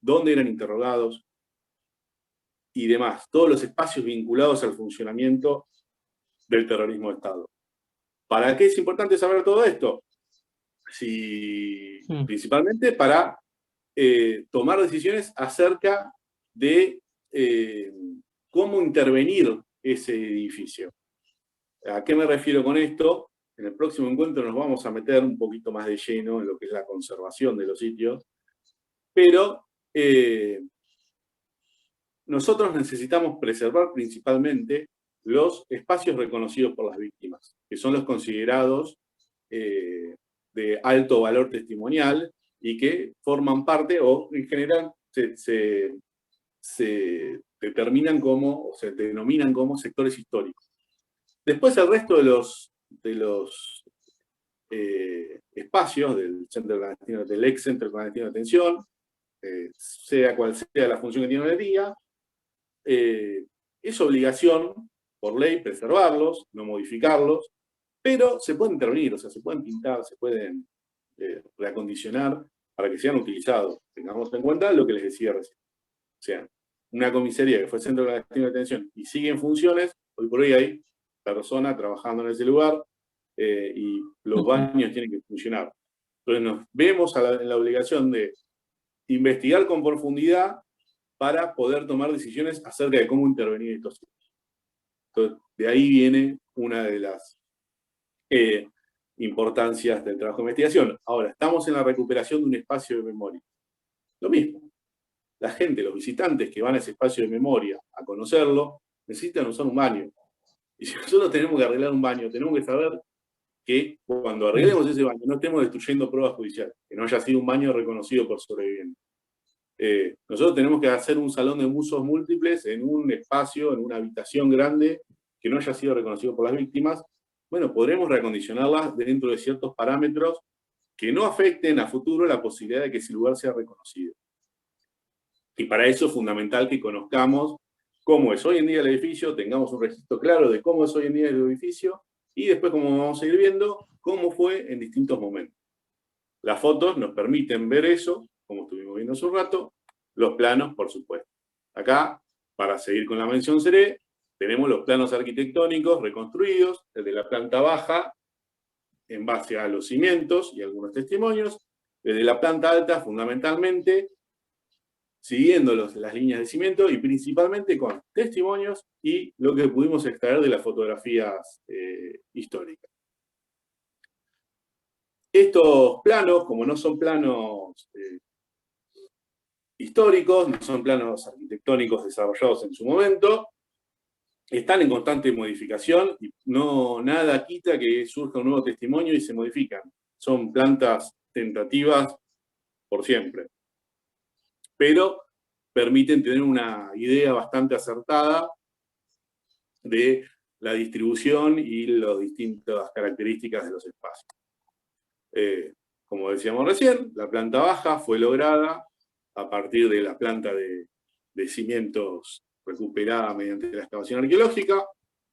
dónde eran interrogados y demás. Todos los espacios vinculados al funcionamiento del terrorismo de Estado. ¿Para qué es importante saber todo esto? Principalmente para tomar decisiones acerca de cómo intervenir ese edificio. ¿A qué me refiero con esto? En el próximo encuentro nos vamos a meter un poquito más de lleno en lo que es la conservación de los sitios, pero nosotros necesitamos preservar principalmente los espacios reconocidos por las víctimas, que son los considerados de alto valor testimonial y que forman parte, o en general se determinan como, o se denominan como sectores históricos. Después el resto de los espacios del ex centro clandestino de detención, sea cual sea la función que tiene hoy en día, es obligación por ley preservarlos, no modificarlos, pero se pueden intervenir, o sea, se pueden pintar, se pueden reacondicionar para que sean utilizados. Tengamos en cuenta lo que les decía recién. O sea, una comisaría que fue centro clandestino de detención y sigue en funciones, hoy por hoy hay personas trabajando en ese lugar y los baños tienen que funcionar. Entonces nos vemos en la obligación de investigar con profundidad para poder tomar decisiones acerca de cómo intervenir en estos sitios. Entonces, de ahí viene una de las importancias del trabajo de investigación. Ahora, estamos en la recuperación de un espacio de memoria. Lo mismo. La gente, los visitantes que van a ese espacio de memoria a conocerlo, necesitan usar un baño. Y si nosotros tenemos que arreglar un baño, tenemos que saber que cuando arreglemos ese baño no estemos destruyendo pruebas judiciales, que no haya sido un baño reconocido por sobrevivientes. Nosotros tenemos que hacer un salón de usos múltiples en un espacio, en una habitación grande, que no haya sido reconocido por las víctimas. Bueno, podremos reacondicionarlas dentro de ciertos parámetros que no afecten a futuro la posibilidad de que ese lugar sea reconocido. Y para eso es fundamental que conozcamos cómo es hoy en día el edificio, tengamos un registro claro de cómo es hoy en día el edificio, y después, como vamos a ir viendo, cómo fue en distintos momentos. Las fotos nos permiten ver eso, como estuvimos viendo hace un rato, los planos, por supuesto. Acá, para seguir con la mención seré, tenemos los planos arquitectónicos reconstruidos, desde la planta baja, en base a los cimientos y algunos testimonios, desde la planta alta, fundamentalmente, siguiendo las líneas de cimiento y principalmente con testimonios y lo que pudimos extraer de las fotografías históricas. Estos planos, como no son planos históricos, no son planos arquitectónicos desarrollados en su momento, están en constante modificación y nada quita que surja un nuevo testimonio y se modifican. Son plantas tentativas por siempre. Pero permiten tener una idea bastante acertada de la distribución y las distintas características de los espacios. Como decíamos recién, la planta baja fue lograda a partir de la planta de cimientos recuperada mediante la excavación arqueológica.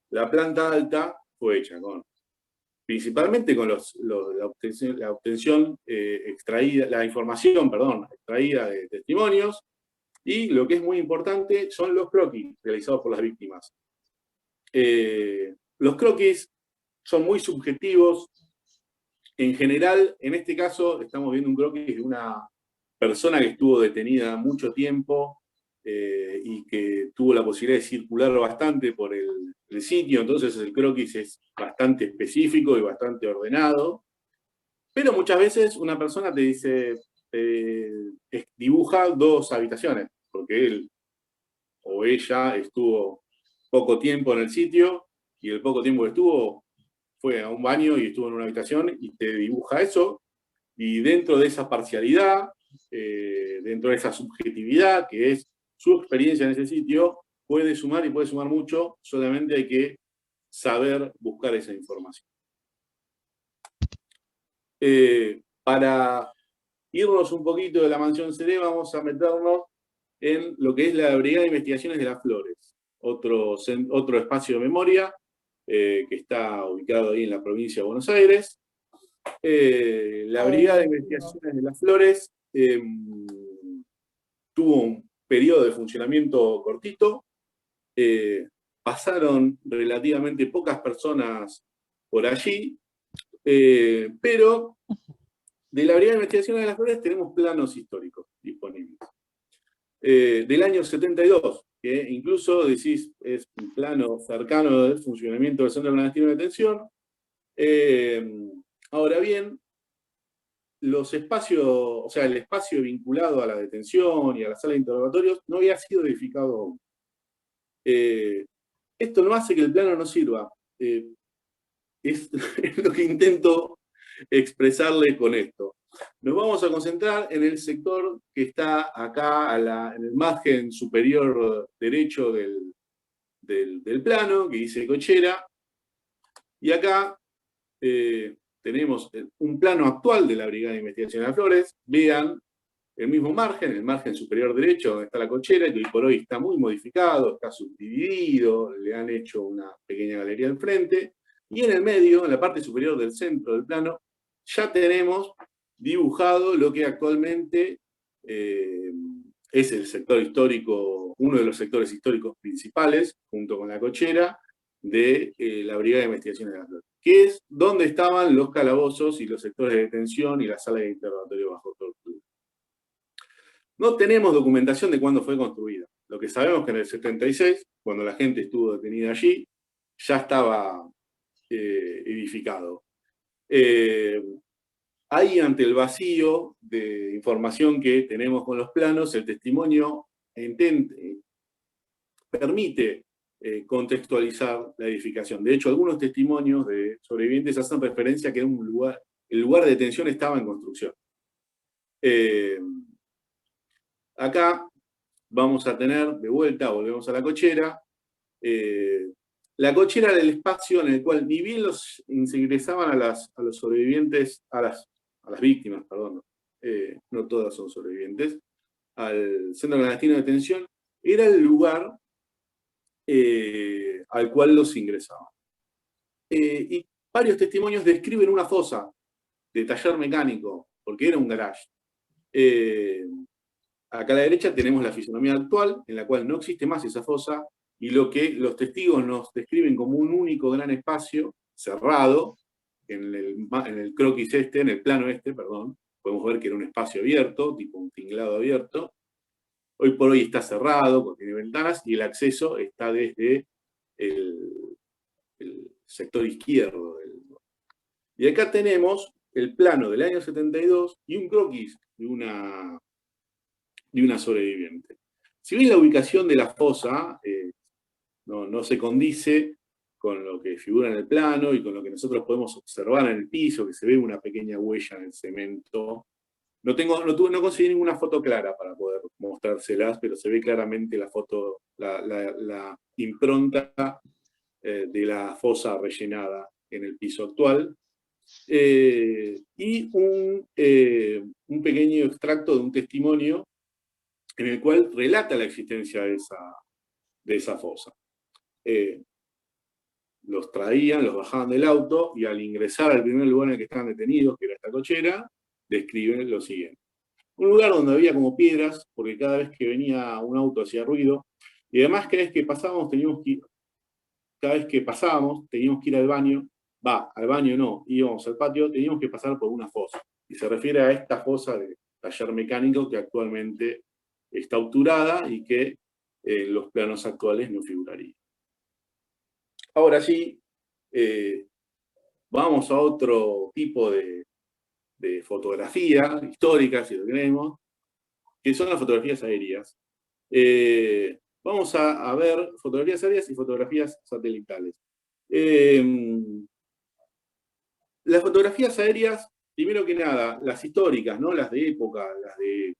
La planta alta fue hecha principalmente con la obtención extraída, la información, extraída de testimonios, y lo que es muy importante son los croquis realizados por las víctimas. Los croquis son muy subjetivos. En general, en este caso, estamos viendo un croquis de una persona que estuvo detenida mucho tiempo y que tuvo la posibilidad de circular bastante por el sitio, entonces el croquis es bastante específico y bastante ordenado. Pero muchas veces una persona te dice, dibuja 2 habitaciones, porque él o ella estuvo poco tiempo en el sitio, y el poco tiempo que estuvo fue a un baño y estuvo en una habitación, y te dibuja eso, y dentro de esa parcialidad, dentro de esa subjetividad, que es su experiencia en ese sitio, puede sumar y puede sumar mucho, solamente hay que saber buscar esa información. Para irnos un poquito de la mansión CD, vamos a meternos en lo que es la Brigada de Investigaciones de las Flores, otro espacio de memoria que está ubicado ahí en la provincia de Buenos Aires. La Brigada de Investigaciones de las Flores tuvo un periodo de funcionamiento cortito, pasaron relativamente pocas personas por allí, pero de la Brigada de Investigaciones de las Flores tenemos planos históricos disponibles. Del año 72, que incluso decís es un plano cercano del funcionamiento del Centro Clandestino de Detención. Ahora bien, los espacios, o sea, el espacio vinculado a la detención y a la sala de interrogatorios no había sido edificado aún. Esto no hace que el plano no sirva. Es lo que intento expresarles con esto. Nos vamos a concentrar en el sector que está acá en el margen superior derecho del plano, que dice cochera. Y acá tenemos un plano actual de la Brigada de Investigación de las Flores. Vean el mismo margen, el margen superior derecho, donde está la cochera, que hoy por hoy está muy modificado, está subdividido, le han hecho una pequeña galería al frente. Y en el medio, en la parte superior del centro del plano, ya tenemos dibujado lo que actualmente es el sector histórico, uno de los sectores históricos principales, junto con la cochera, de la Brigada de Investigaciones de las Flores, que es donde estaban los calabozos y los sectores de detención y las salas de interrogatorio bajo tortura. No tenemos documentación de cuándo fue construida. Lo que sabemos es que en el 76, cuando la gente estuvo detenida allí, ya estaba edificado. Ahí, ante el vacío de información que tenemos con los planos, el testimonio permite contextualizar la edificación. De hecho, algunos testimonios de sobrevivientes hacen referencia a que el lugar de detención estaba en construcción. Acá vamos a tener, de vuelta, volvemos a la cochera. La cochera era el espacio en el cual ni bien se ingresaban a los sobrevivientes, a las víctimas, perdón, no todas son sobrevivientes, al centro clandestino de detención, era el lugar al cual los ingresaban. Y varios testimonios describen una fosa de taller mecánico, porque era un garage. Acá a la derecha tenemos la fisonomía actual, en la cual no existe más esa fosa, y lo que los testigos nos describen como un único gran espacio cerrado, en el croquis en el plano perdón, podemos ver que era un espacio abierto, tipo un tinglado abierto. Hoy por hoy está cerrado, tiene ventanas, y el acceso está desde el sector izquierdo. Y acá tenemos el plano del año 72 y un croquis de una sobreviviente. Si bien la ubicación de la fosa no se condice con lo que figura en el plano y con lo que nosotros podemos observar en el piso, que se ve una pequeña huella en el cemento. No conseguí ninguna foto clara para poder mostrárselas, pero se ve claramente la foto, la impronta de la fosa rellenada en el piso actual. Y un pequeño extracto de un testimonio en el cual relata la existencia de esa fosa. Los traían, los bajaban del auto, y al ingresar al primer lugar en el que estaban detenidos, que era esta cochera, describen lo siguiente. Un lugar donde había como piedras, porque cada vez que venía un auto hacía ruido, y además cada vez que pasábamos teníamos que ir al baño, al baño no, íbamos al patio, teníamos que pasar por una fosa. Y se refiere a esta fosa de taller mecánico que actualmente está obturada y que en los planos actuales no figuraría. Ahora sí, vamos a otro tipo de fotografía histórica, si lo queremos, que son las fotografías aéreas. Vamos a ver fotografías aéreas y fotografías satelitales. Las fotografías aéreas, primero que nada, las históricas, ¿no? Las de época, las de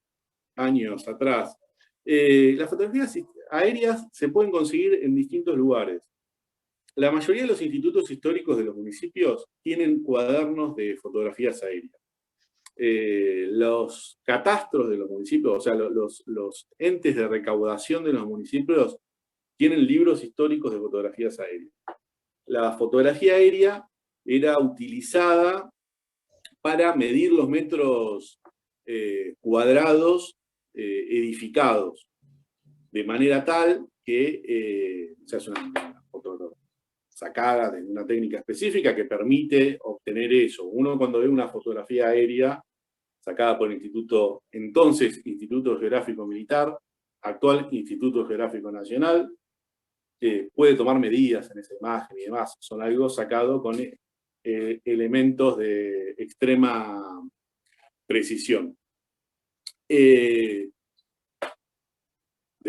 años atrás. Las fotografías aéreas se pueden conseguir en distintos lugares. La mayoría de los institutos históricos de los municipios tienen cuadernos de fotografías aéreas. Los catastros de los municipios, o sea, los entes de recaudación de los municipios tienen libros históricos de fotografías aéreas. La fotografía aérea era utilizada para medir los metros cuadrados edificados, de manera tal que se hace una foto sacada de una técnica específica que permite obtener eso. Uno cuando ve una fotografía aérea sacada por el Instituto, entonces Instituto Geográfico Militar, actual Instituto Geográfico Nacional, puede tomar medidas en esa imagen y demás. Son algo sacado con elementos de extrema precisión. De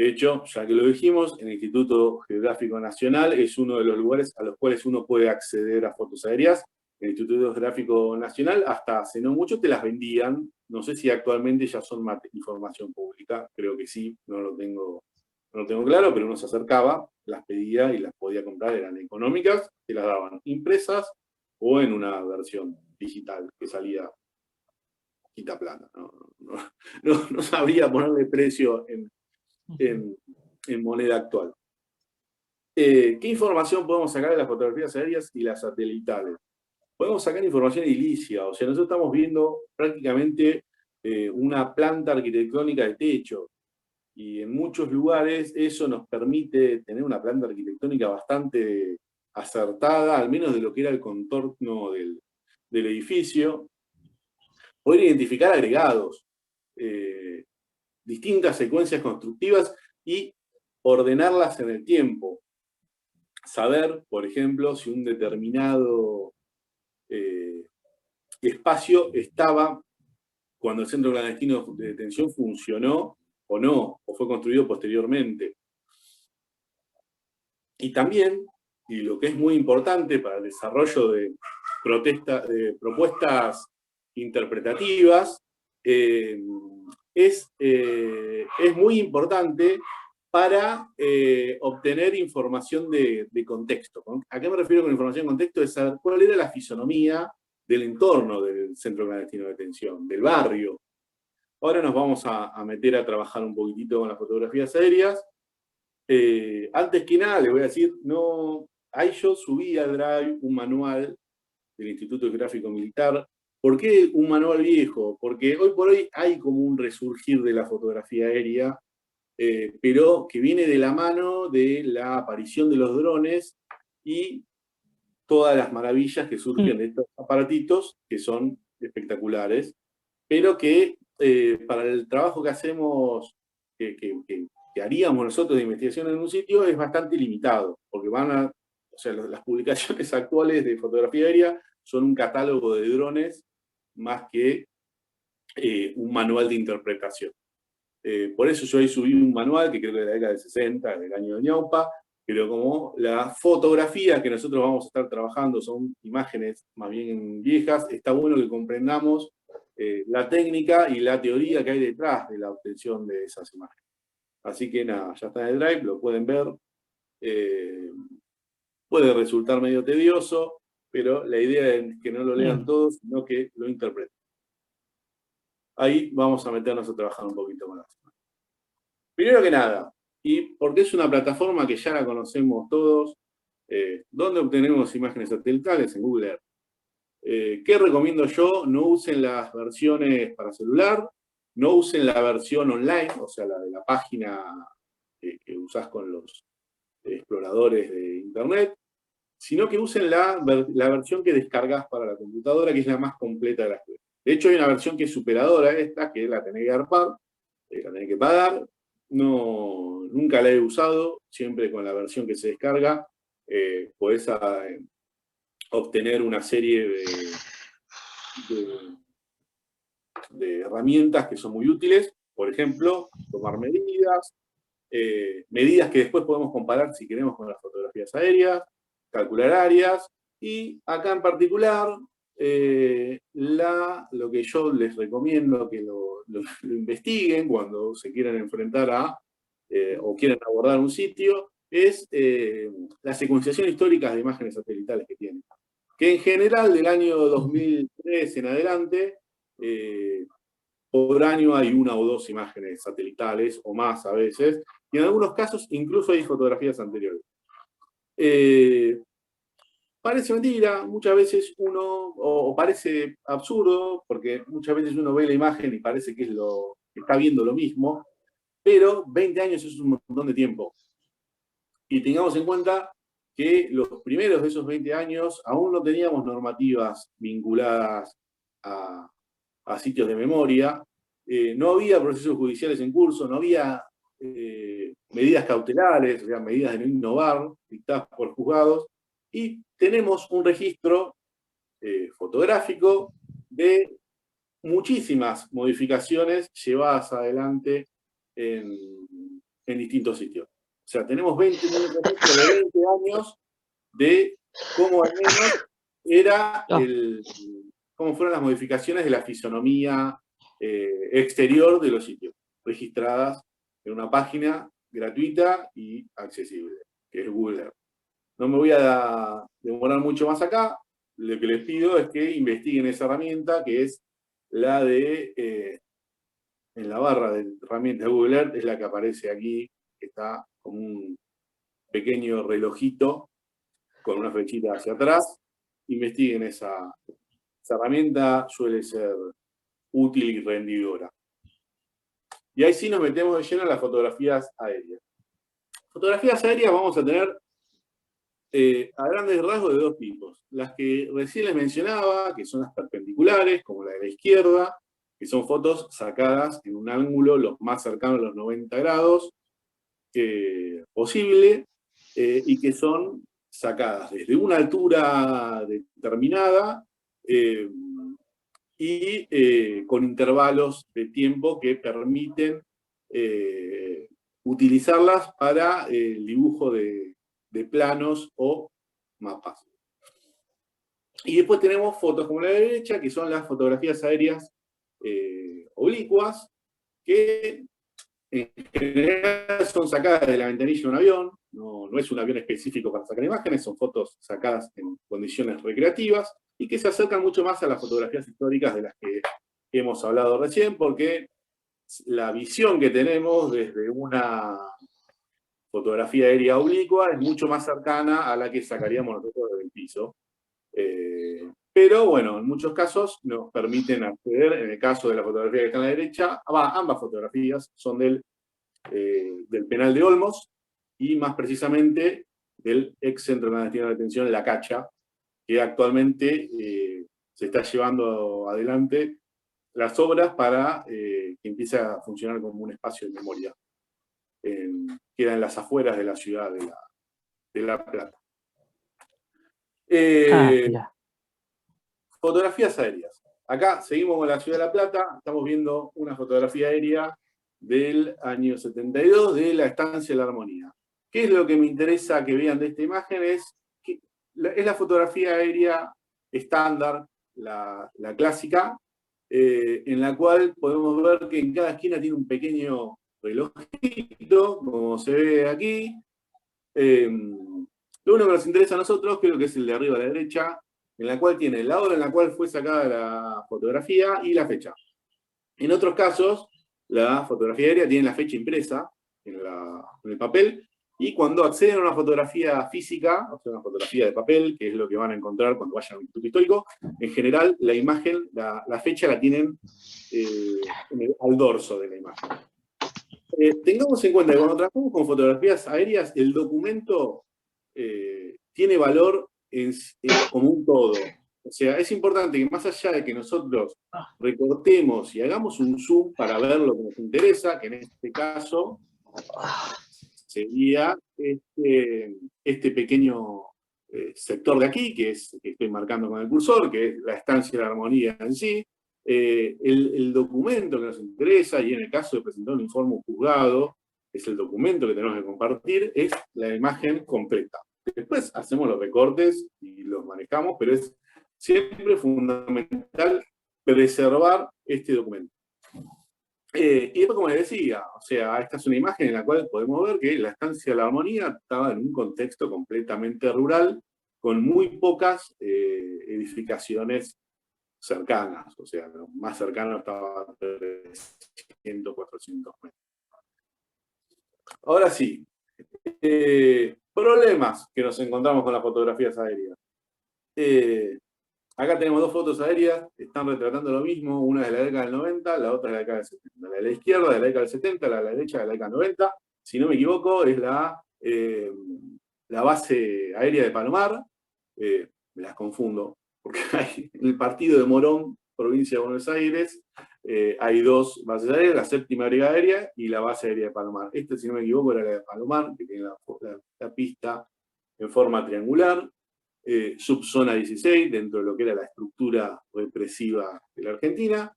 hecho, ya que lo dijimos, el Instituto Geográfico Nacional es uno de los lugares a los cuales uno puede acceder a fotos aéreas. El Instituto Geográfico Nacional, hasta hace no mucho, te las vendían. No sé si actualmente ya son información pública, creo que sí, no lo tengo claro, pero uno se acercaba, las pedía y las podía comprar, eran económicas, te las daban impresas o en una versión digital que salía quita plata. No sabría ponerle precio en moneda actual. ¿Qué información podemos sacar de las fotografías aéreas y las satelitales? Podemos sacar información edilicia, o sea, nosotros estamos viendo prácticamente una planta arquitectónica de techo, y en muchos lugares eso nos permite tener una planta arquitectónica bastante acertada, al menos de lo que era el contorno del edificio, poder identificar agregados, distintas secuencias constructivas y ordenarlas en el tiempo. Saber, por ejemplo, si un determinado espacio estaba cuando el centro clandestino de detención funcionó o no, o fue construido posteriormente. Y también, y lo que es muy importante para el desarrollo de propuestas interpretativas, es muy importante para obtener información de contexto. ¿A qué me refiero con información de contexto? Es saber cuál era la fisonomía del entorno del centro clandestino de detención, del barrio. Ahora nos vamos a meter a trabajar un poquitito con las fotografías aéreas. Antes que nada, le voy a decir, ahí yo subí a Drive un manual del Instituto Geográfico Militar. ¿Por qué un manual viejo? Porque hoy por hoy hay como un resurgir de la fotografía aérea, pero que viene de la mano de la aparición de los drones y todas las maravillas que surgen de estos aparatitos, que son espectaculares, pero que para el trabajo que hacemos, que haríamos nosotros de investigación en un sitio, es bastante limitado, porque o sea, las publicaciones actuales de fotografía aérea son un catálogo de drones más que un manual de interpretación. Por eso yo ahí subí un manual, que creo que es de la década del 60, del año de Ñaupa, pero como la fotografía que nosotros vamos a estar trabajando son imágenes más bien viejas, está bueno que comprendamos la técnica y la teoría que hay detrás de la obtención de esas imágenes. Así que nada, ya está en el Drive, lo pueden ver. Puede resultar medio tedioso, pero la idea es que no lo lean todos, sino que lo interpreten. Ahí vamos a meternos a trabajar un poquito más. Primero que nada, y porque es una plataforma que ya la conocemos todos, ¿dónde obtenemos imágenes satelitales? En Google Earth. ¿Qué recomiendo yo? No usen las versiones para celular, no usen la versión online, o sea, la de la página que usás con los exploradores de internet, sino que usen la versión que descargas para la computadora, que es la más completa de las que. De hecho, hay una versión que es superadora a esta, que la tenés que arpar, la tenés que pagar. Nunca la he usado, siempre con la versión que se descarga, podés obtener una serie de herramientas que son muy útiles, por ejemplo, tomar medidas, medidas que después podemos comparar si queremos con las fotografías aéreas, calcular áreas, y acá en particular, lo que yo les recomiendo que lo investiguen cuando se quieran enfrentar a, o quieren abordar un sitio, es la secuenciación histórica de imágenes satelitales que tienen. Que en general del año 2003 en adelante, por año hay una o dos imágenes satelitales, o más a veces, y en algunos casos incluso hay fotografías anteriores. Parece mentira, muchas veces o parece absurdo, porque muchas veces uno ve la imagen y parece que está viendo lo mismo, pero 20 años es un montón de tiempo. Y tengamos en cuenta que los primeros de esos 20 años aún no teníamos normativas vinculadas a sitios de memoria, no había procesos judiciales en curso, no había medidas cautelares, o sea, medidas de no innovar, dictadas por juzgados, y tenemos un registro fotográfico de muchísimas modificaciones llevadas adelante en distintos sitios. O sea, tenemos 20 años de cómo al menos cómo fueron las modificaciones de la fisonomía exterior de los sitios, registradas en una página gratuita y accesible, que es Google Earth. No me voy a demorar mucho más acá. Lo que les pido es que investiguen esa herramienta, que es la de, en la barra de herramientas de Google Earth, es la que aparece aquí, que está como un pequeño relojito con una flechita hacia atrás. Investiguen esa herramienta, suele ser útil y rendidora. Y ahí sí nos metemos de lleno en las fotografías aéreas. Fotografías aéreas vamos a tener a grandes rasgos de dos tipos. Las que recién les mencionaba, que son las perpendiculares, como la de la izquierda, que son fotos sacadas en un ángulo lo más cercano a los 90 grados posible, y que son sacadas desde una altura determinada y con intervalos de tiempo que permiten utilizarlas para el dibujo de planos o mapas. Y después tenemos fotos como la de la derecha, que son las fotografías aéreas oblicuas, que en general son sacadas de la ventanilla de un avión, no es un avión específico para sacar imágenes, son fotos sacadas en condiciones recreativas, y que se acercan mucho más a las fotografías históricas de las que hemos hablado recién, porque la visión que tenemos desde una fotografía aérea oblicua es mucho más cercana a la que sacaríamos nosotros desde el piso. Pero bueno, en muchos casos nos permiten acceder, en el caso de la fotografía que está a la derecha, ambas fotografías son del penal de Olmos, y más precisamente del ex centro clandestino de detención La Cacha, que actualmente se está llevando adelante las obras para que empiece a funcionar como un espacio de memoria. Queda en las afueras de la ciudad de La Plata. Fotografías aéreas. Acá seguimos con la ciudad de La Plata, estamos viendo una fotografía aérea del año 72 de la estancia de La Armonía. ¿Qué es lo que me interesa que vean de esta imagen? Es la fotografía aérea estándar, la clásica, en la cual podemos ver que en cada esquina tiene un pequeño relojito, como se ve aquí. Lo único que nos interesa a nosotros, creo que es el de arriba a la derecha, en la cual tiene la hora en la cual fue sacada la fotografía y la fecha. En otros casos, la fotografía aérea tiene la fecha impresa en el papel, y cuando acceden a una fotografía física, o sea, una fotografía de papel, que es lo que van a encontrar cuando vayan a un instituto histórico, en general la imagen, la fecha la tienen al dorso de la imagen. Tengamos en cuenta que cuando trabajamos con fotografías aéreas, el documento tiene valor como un todo. O sea, es importante que más allá de que nosotros recortemos y hagamos un zoom para ver lo que nos interesa, que en este caso sería este pequeño sector de aquí, que estoy marcando con el cursor, que es la estancia de la Armonía en sí, el documento que nos interesa, y en el caso de presentar un informe juzgado, es el documento que tenemos que compartir, es la imagen completa. Después hacemos los recortes y los manejamos, pero es siempre fundamental preservar este documento. Y después, como les decía, o sea, esta es una imagen en la cual podemos ver que la estancia de la Armonía estaba en un contexto completamente rural, con muy pocas edificaciones cercanas, o sea, lo más cercano estaba a 300, 400 metros. Ahora sí, problemas que nos encontramos con las fotografías aéreas. Acá tenemos dos fotos aéreas, están retratando lo mismo, una de la década del 90, la otra de la década del 70. La de la izquierda de la década del 70, la de la derecha de la década del 90. Si no me equivoco, es la base aérea de Palomar. Me las confundo, porque hay en el partido de Morón, provincia de Buenos Aires, hay dos bases aéreas, la séptima brigada aérea y la base aérea de Palomar. Esta, si no me equivoco, era la de Palomar, que tiene la pista en forma triangular. Subzona 16, dentro de lo que era la estructura represiva de la Argentina.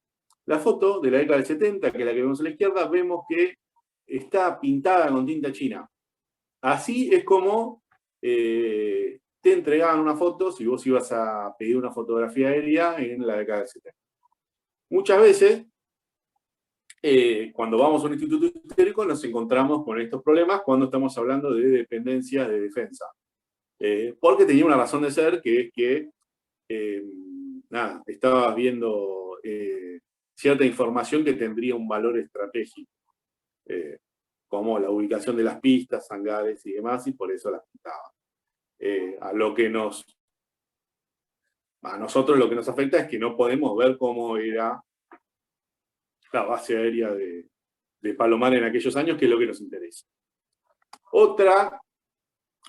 La foto de la década del 70, que es la que vemos a la izquierda, vemos que está pintada con tinta china. Así es como te entregaban una foto si vos ibas a pedir una fotografía aérea en la década del 70. Muchas veces, cuando vamos a un instituto histórico, nos encontramos con estos problemas cuando estamos hablando de dependencias de defensa. Porque tenía una razón de ser, que es que estabas viendo cierta información que tendría un valor estratégico, como la ubicación de las pistas, hangares y demás, y por eso las pintaba. A nosotros lo que nos afecta es que no podemos ver cómo era la base aérea de Palomar en aquellos años, que es lo que nos interesa.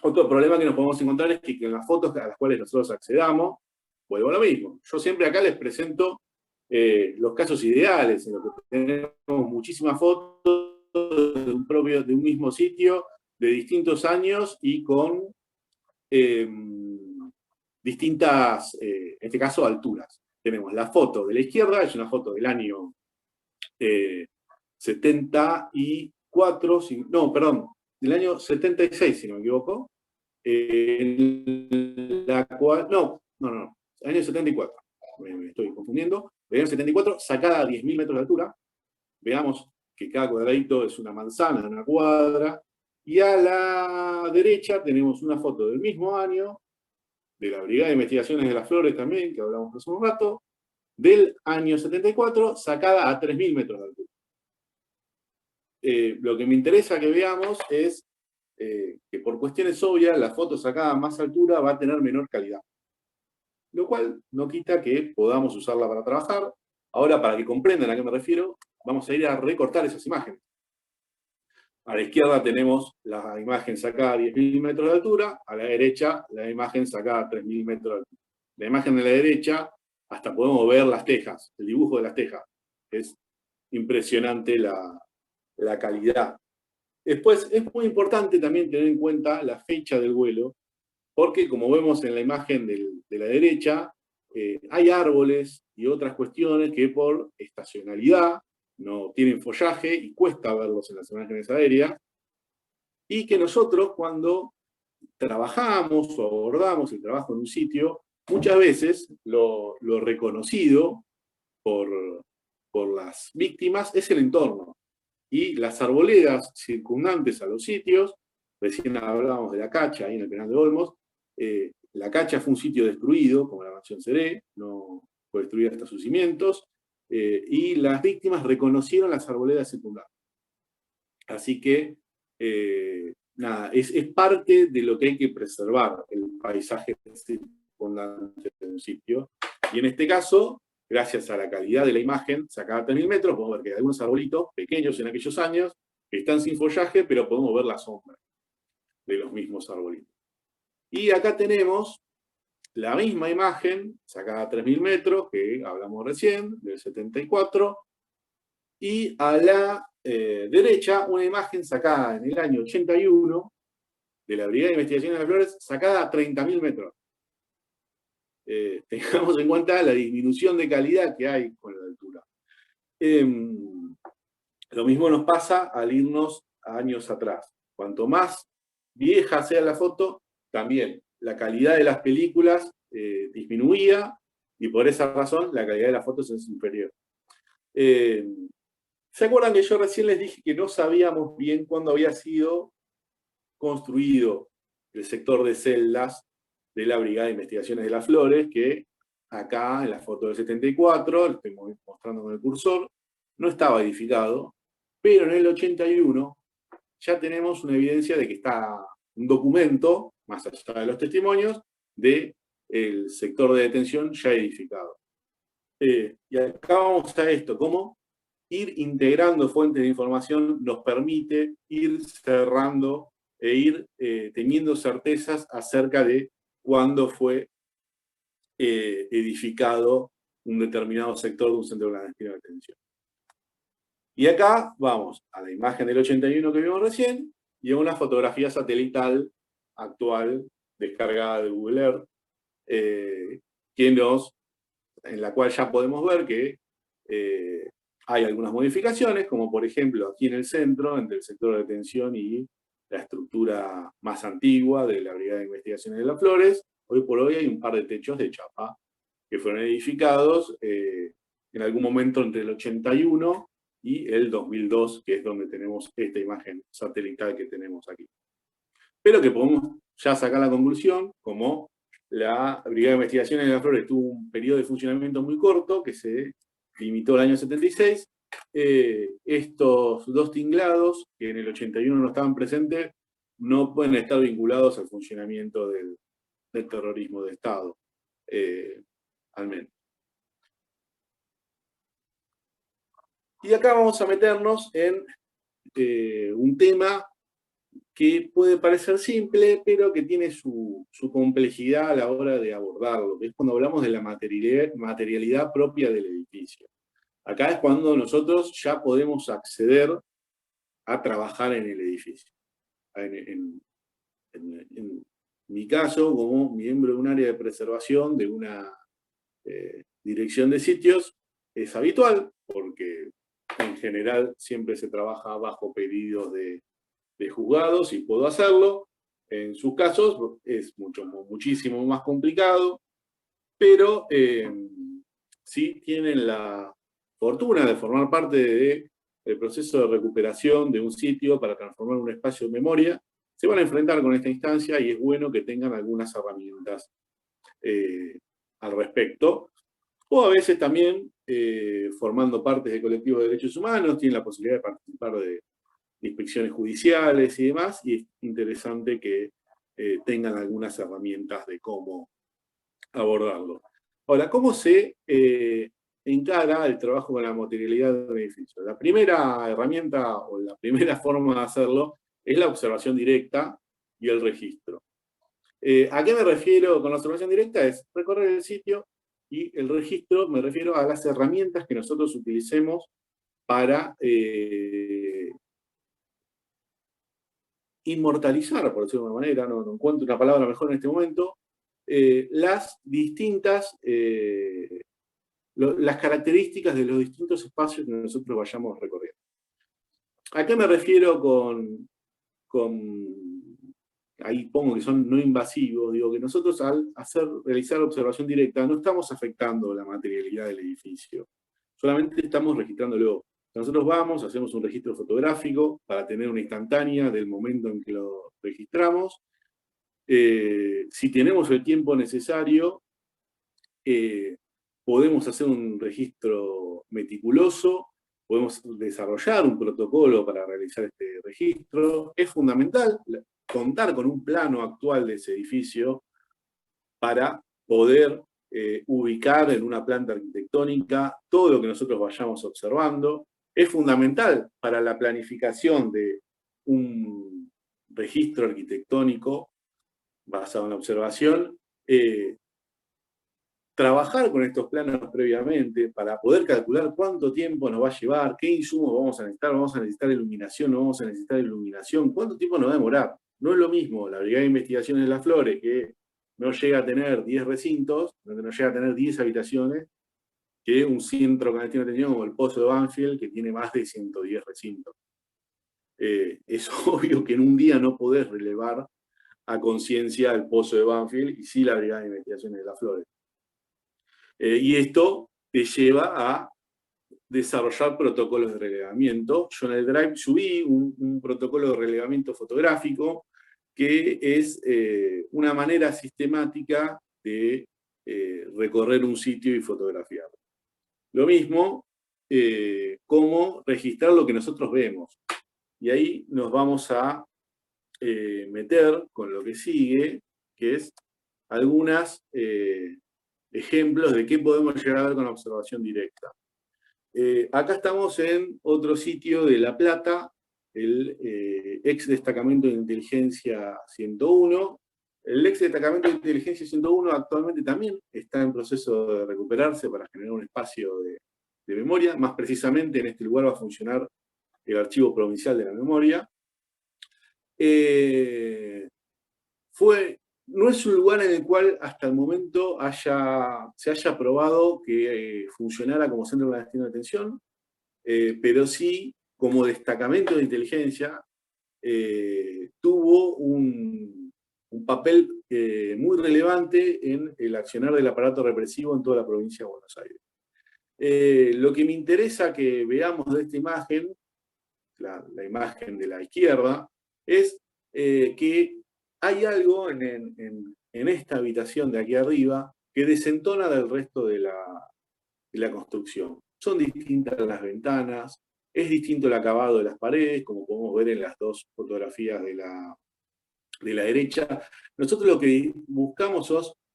Otro problema que nos podemos encontrar es que en las fotos a las cuales nosotros accedamos, vuelvo a lo mismo. Yo siempre acá les presento los casos ideales, en los que tenemos muchísimas fotos de un mismo sitio, de distintos años y con distintas, en este caso, alturas. Tenemos la foto de la izquierda, es una foto del año 74, del año 76, si no me equivoco, la cual, el año 74, me estoy confundiendo, el año 74, sacada a 10.000 metros de altura. Veamos que cada cuadradito es una manzana, una cuadra, y a la derecha tenemos una foto del mismo año, de la Brigada de Investigaciones de las Flores también, que hablamos hace un rato, del año 74, sacada a 3.000 metros de altura. Lo que me interesa que veamos es que por cuestiones obvias, la foto sacada a más altura va a tener menor calidad. Lo cual no quita que podamos usarla para trabajar. Ahora, para que comprendan a qué me refiero, vamos a ir a recortar esas imágenes. A la izquierda tenemos la imagen sacada a 10.000 metros de altura, a la derecha la imagen sacada a 3.000 metros de altura. La imagen de la derecha, hasta podemos ver las tejas, el dibujo de las tejas. Es impresionante la calidad. Después, es muy importante también tener en cuenta la fecha del vuelo, porque como vemos en la imagen de la derecha, hay árboles y otras cuestiones que por estacionalidad no tienen follaje y cuesta verlos en las imágenes aéreas, y que nosotros cuando trabajamos o abordamos el trabajo en un sitio, muchas veces lo reconocido por las víctimas es el entorno. Y las arboledas circundantes a los sitios, recién hablábamos de la Cacha, ahí en el Penal de Olmos, la Cacha fue un sitio destruido, como la Mansión Seré, no fue destruida hasta sus cimientos, y las víctimas reconocieron las arboledas circundantes. Así que, es parte de lo que hay que preservar, el paisaje circundante de un sitio. Y en este caso, gracias a la calidad de la imagen, sacada a 3.000 metros, podemos ver que hay algunos arbolitos pequeños en aquellos años que están sin follaje, pero podemos ver la sombra de los mismos arbolitos. Y acá tenemos la misma imagen, sacada a 3.000 metros, que hablamos recién, del 74, y a la derecha una imagen sacada en el año 81, de la Brigada de Investigaciones de las Flores, sacada a 30.000 metros. Tengamos en cuenta la disminución de calidad que hay con la altura. Lo mismo nos pasa al irnos años atrás. Cuanto más vieja sea la foto, también la calidad de las películas disminuía, y por esa razón la calidad de las fotos es inferior. ¿Se acuerdan que yo recién les dije que no sabíamos bien cuándo había sido construido el sector de celdas de la Brigada de Investigaciones de las Flores, que acá en la foto del 74, lo estoy mostrando con el cursor, no estaba edificado, pero en el 81 ya tenemos una evidencia de que está un documento, más allá de los testimonios, del sector de detención ya edificado. Y acá vamos a esto, cómo ir integrando fuentes de información nos permite ir cerrando e ir teniendo certezas acerca de cuándo fue edificado un determinado sector de un centro clandestino de detención. Y acá vamos a la imagen del 81 que vimos recién y a una fotografía satelital actual descargada de Google Earth, en la cual ya podemos ver que hay algunas modificaciones, como por ejemplo aquí en el centro, entre el sector de detención y la estructura más antigua de la Brigada de Investigaciones de las Flores. Hoy por hoy hay un par de techos de chapa que fueron edificados en algún momento entre el 81 y el 2002, que es donde tenemos esta imagen satelital que tenemos aquí. Pero que podemos ya sacar la conclusión, como la Brigada de Investigaciones de las Flores tuvo un periodo de funcionamiento muy corto, que se limitó al año 76, estos dos tinglados, que en el 81 no estaban presentes, no pueden estar vinculados al funcionamiento del terrorismo de Estado, al menos. Y acá vamos a meternos en un tema que puede parecer simple, pero que tiene su complejidad a la hora de abordarlo, que es cuando hablamos de la materialidad propia del edificio. Acá es cuando nosotros ya podemos acceder a trabajar en el edificio. En mi caso, como miembro de un área de preservación de una dirección de sitios, es habitual, porque en general siempre se trabaja bajo pedidos de juzgados y puedo hacerlo. En sus casos es muchísimo más complicado, pero sí tienen la fortuna de formar parte del proceso de recuperación de un sitio para transformar un espacio de memoria. Se van a enfrentar con esta instancia y es bueno que tengan algunas herramientas al respecto. O a veces también, formando parte de colectivos de derechos humanos, tienen la posibilidad de participar de inspecciones judiciales y demás, y es interesante que tengan algunas herramientas de cómo abordarlo. Ahora, ¿cómo se encara el trabajo con la materialidad de un edificio? La primera herramienta o la primera forma de hacerlo es la observación directa y el registro. ¿A qué me refiero con la observación directa? Es recorrer el sitio, y el registro me refiero a las herramientas que nosotros utilicemos para inmortalizar, por decirlo de alguna manera, no encuentro una palabra mejor en este momento, las distintas, las características de los distintos espacios que nosotros vayamos recorriendo. ¿A qué me refiero con ahí pongo que son no invasivos? Digo que nosotros al realizar observación directa no estamos afectando la materialidad del edificio, solamente estamos registrándolo. Nosotros vamos, hacemos un registro fotográfico para tener una instantánea del momento en que lo registramos. Si tenemos el tiempo necesario, podemos hacer un registro meticuloso, podemos desarrollar un protocolo para realizar este registro. Es fundamental contar con un plano actual de ese edificio para poder ubicar en una planta arquitectónica todo lo que nosotros vayamos observando. Es fundamental para la planificación de un registro arquitectónico basado en la observación, trabajar con estos planos previamente para poder calcular cuánto tiempo nos va a llevar, qué insumos vamos a necesitar iluminación, no vamos a necesitar iluminación, cuánto tiempo nos va a demorar. No es lo mismo la Brigada de Investigaciones de las Flores, que no llega a tener 10 recintos, donde no llega a tener 10 habitaciones, que un centro clandestino de detención como el Pozo de Banfield, que tiene más de 110 recintos. es obvio que en un día no podés relevar a conciencia el pozo de Banfield y sí la Brigada de Investigaciones de las Flores. Y esto te lleva a desarrollar protocolos de relevamiento. Yo en el Drive subí un protocolo de relevamiento fotográfico que es una manera sistemática de recorrer un sitio y fotografiarlo. Lo mismo, cómo registrar lo que nosotros vemos. Y ahí nos vamos a meter con lo que sigue, que es algunos ejemplos de qué podemos llegar a ver con la observación directa. Acá estamos en otro sitio de La Plata, el ex destacamento de inteligencia 101. El ex destacamento de inteligencia 101 actualmente también está en proceso de recuperarse para generar un espacio de memoria. Más precisamente en este lugar va a funcionar el Archivo Provincial de la Memoria. No es un lugar en el cual hasta el momento se haya probado que funcionara como centro clandestino de detención, pero sí como destacamento de inteligencia tuvo un papel muy relevante en el accionar del aparato represivo en toda la provincia de Buenos Aires. Lo que me interesa que veamos de esta imagen, la imagen de la izquierda, es que hay algo en esta habitación de aquí arriba que desentona del resto de la construcción. Son distintas las ventanas, es distinto el acabado de las paredes, como podemos ver en las dos fotografías de la derecha. Nosotros lo que buscamos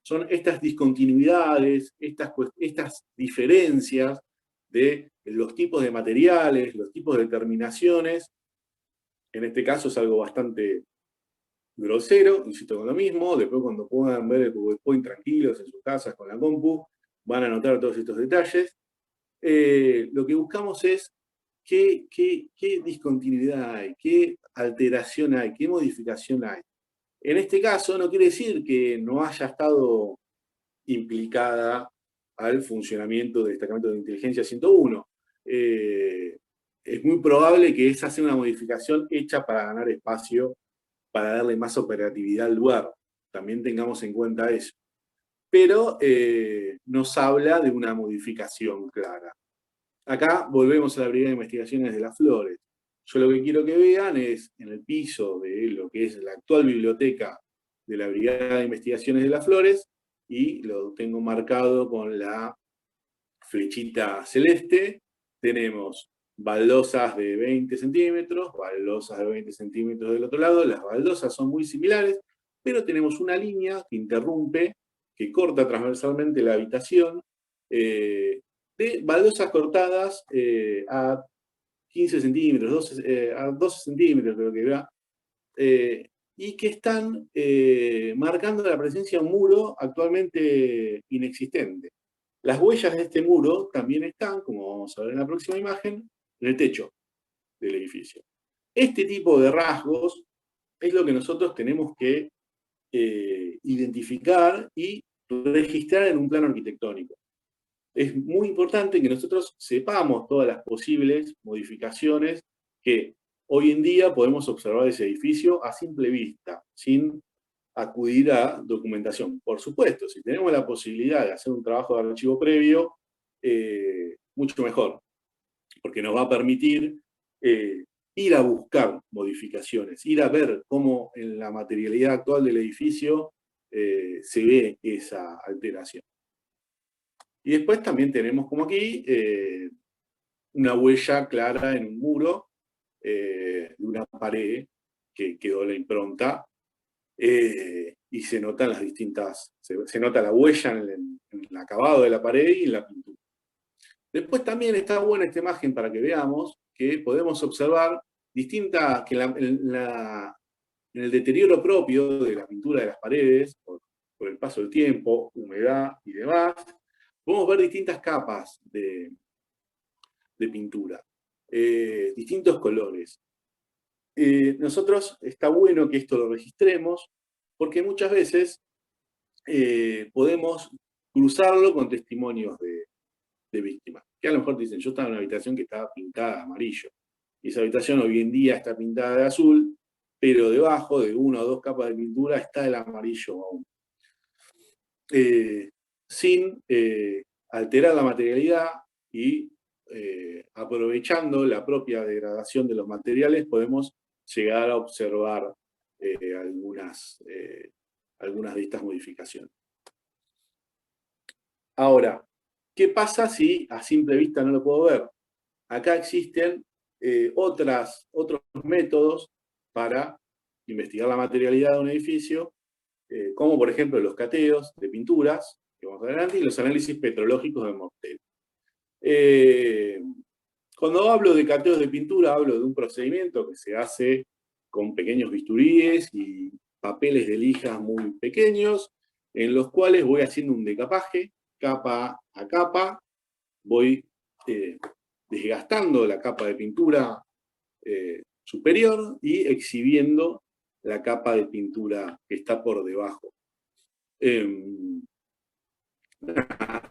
son estas discontinuidades, estas diferencias de los tipos de materiales, los tipos de terminaciones. En este caso es algo bastante grosero, insisto con lo mismo. Después cuando puedan ver el PowerPoint tranquilos en sus casas con la compu, van a notar todos estos detalles. Lo que buscamos es qué discontinuidad hay, qué alteración hay, qué modificación hay. En este caso no quiere decir que no haya estado implicada al funcionamiento del destacamento de inteligencia 101. Es muy probable que esa sea una modificación hecha para ganar espacio, para darle más operatividad al lugar. También tengamos en cuenta eso. Pero nos habla de una modificación clara. Acá volvemos a la Brigada de Investigaciones de las Flores. Yo lo que quiero que vean es en el piso de lo que es la actual biblioteca de la Brigada de Investigaciones de las Flores, y lo tengo marcado con la flechita celeste. Tenemos baldosas de 20 centímetros, baldosas de 20 centímetros del otro lado. Las baldosas son muy similares, pero tenemos una línea que interrumpe, que corta transversalmente la habitación, de baldosas cortadas a 15 centímetros, a 12 centímetros creo que va, y que están marcando la presencia de un muro actualmente inexistente. Las huellas de este muro también están, como vamos a ver en la próxima imagen, en el techo del edificio. Este tipo de rasgos es lo que nosotros tenemos que identificar y registrar en un plano arquitectónico. Es muy importante que nosotros sepamos todas las posibles modificaciones que hoy en día podemos observar de ese edificio a simple vista, sin acudir a documentación. Por supuesto, si tenemos la posibilidad de hacer un trabajo de archivo previo, mucho mejor, porque nos va a permitir ir a buscar modificaciones, ir a ver cómo en la materialidad actual del edificio se ve esa alteración. Y después también tenemos como aquí una huella clara en un muro de una pared que quedó la impronta, y se notan las distintas, se nota la huella en el acabado de la pared y en la pintura. Después también está buena esta imagen para que veamos que podemos observar distintas, que en el deterioro propio de la pintura de las paredes, por el paso del tiempo, humedad y demás, podemos ver distintas capas de pintura, distintos colores. Nosotros está bueno que esto lo registremos, porque muchas veces podemos cruzarlo con testimonios de víctimas, que a lo mejor dicen, yo estaba en una habitación que estaba pintada de amarillo. y esa habitación hoy en día está pintada de azul, pero debajo de 1 o 2 capas de pintura está el amarillo aún. Sin alterar la materialidad y aprovechando la propia degradación de los materiales, podemos llegar a observar algunas de estas modificaciones. Ahora, ¿qué pasa si a simple vista no lo puedo ver? Acá existen otros métodos para investigar la materialidad de un edificio, como por ejemplo los cateos de pinturas, que vamos a ver antes, y los análisis petrológicos de mortero. Cuando hablo de cateos de pintura, hablo de un procedimiento que se hace con pequeños bisturíes y papeles de lija muy pequeños, en los cuales voy haciendo un decapaje, capa a capa, voy desgastando la capa de pintura superior y exhibiendo la capa de pintura que está por debajo.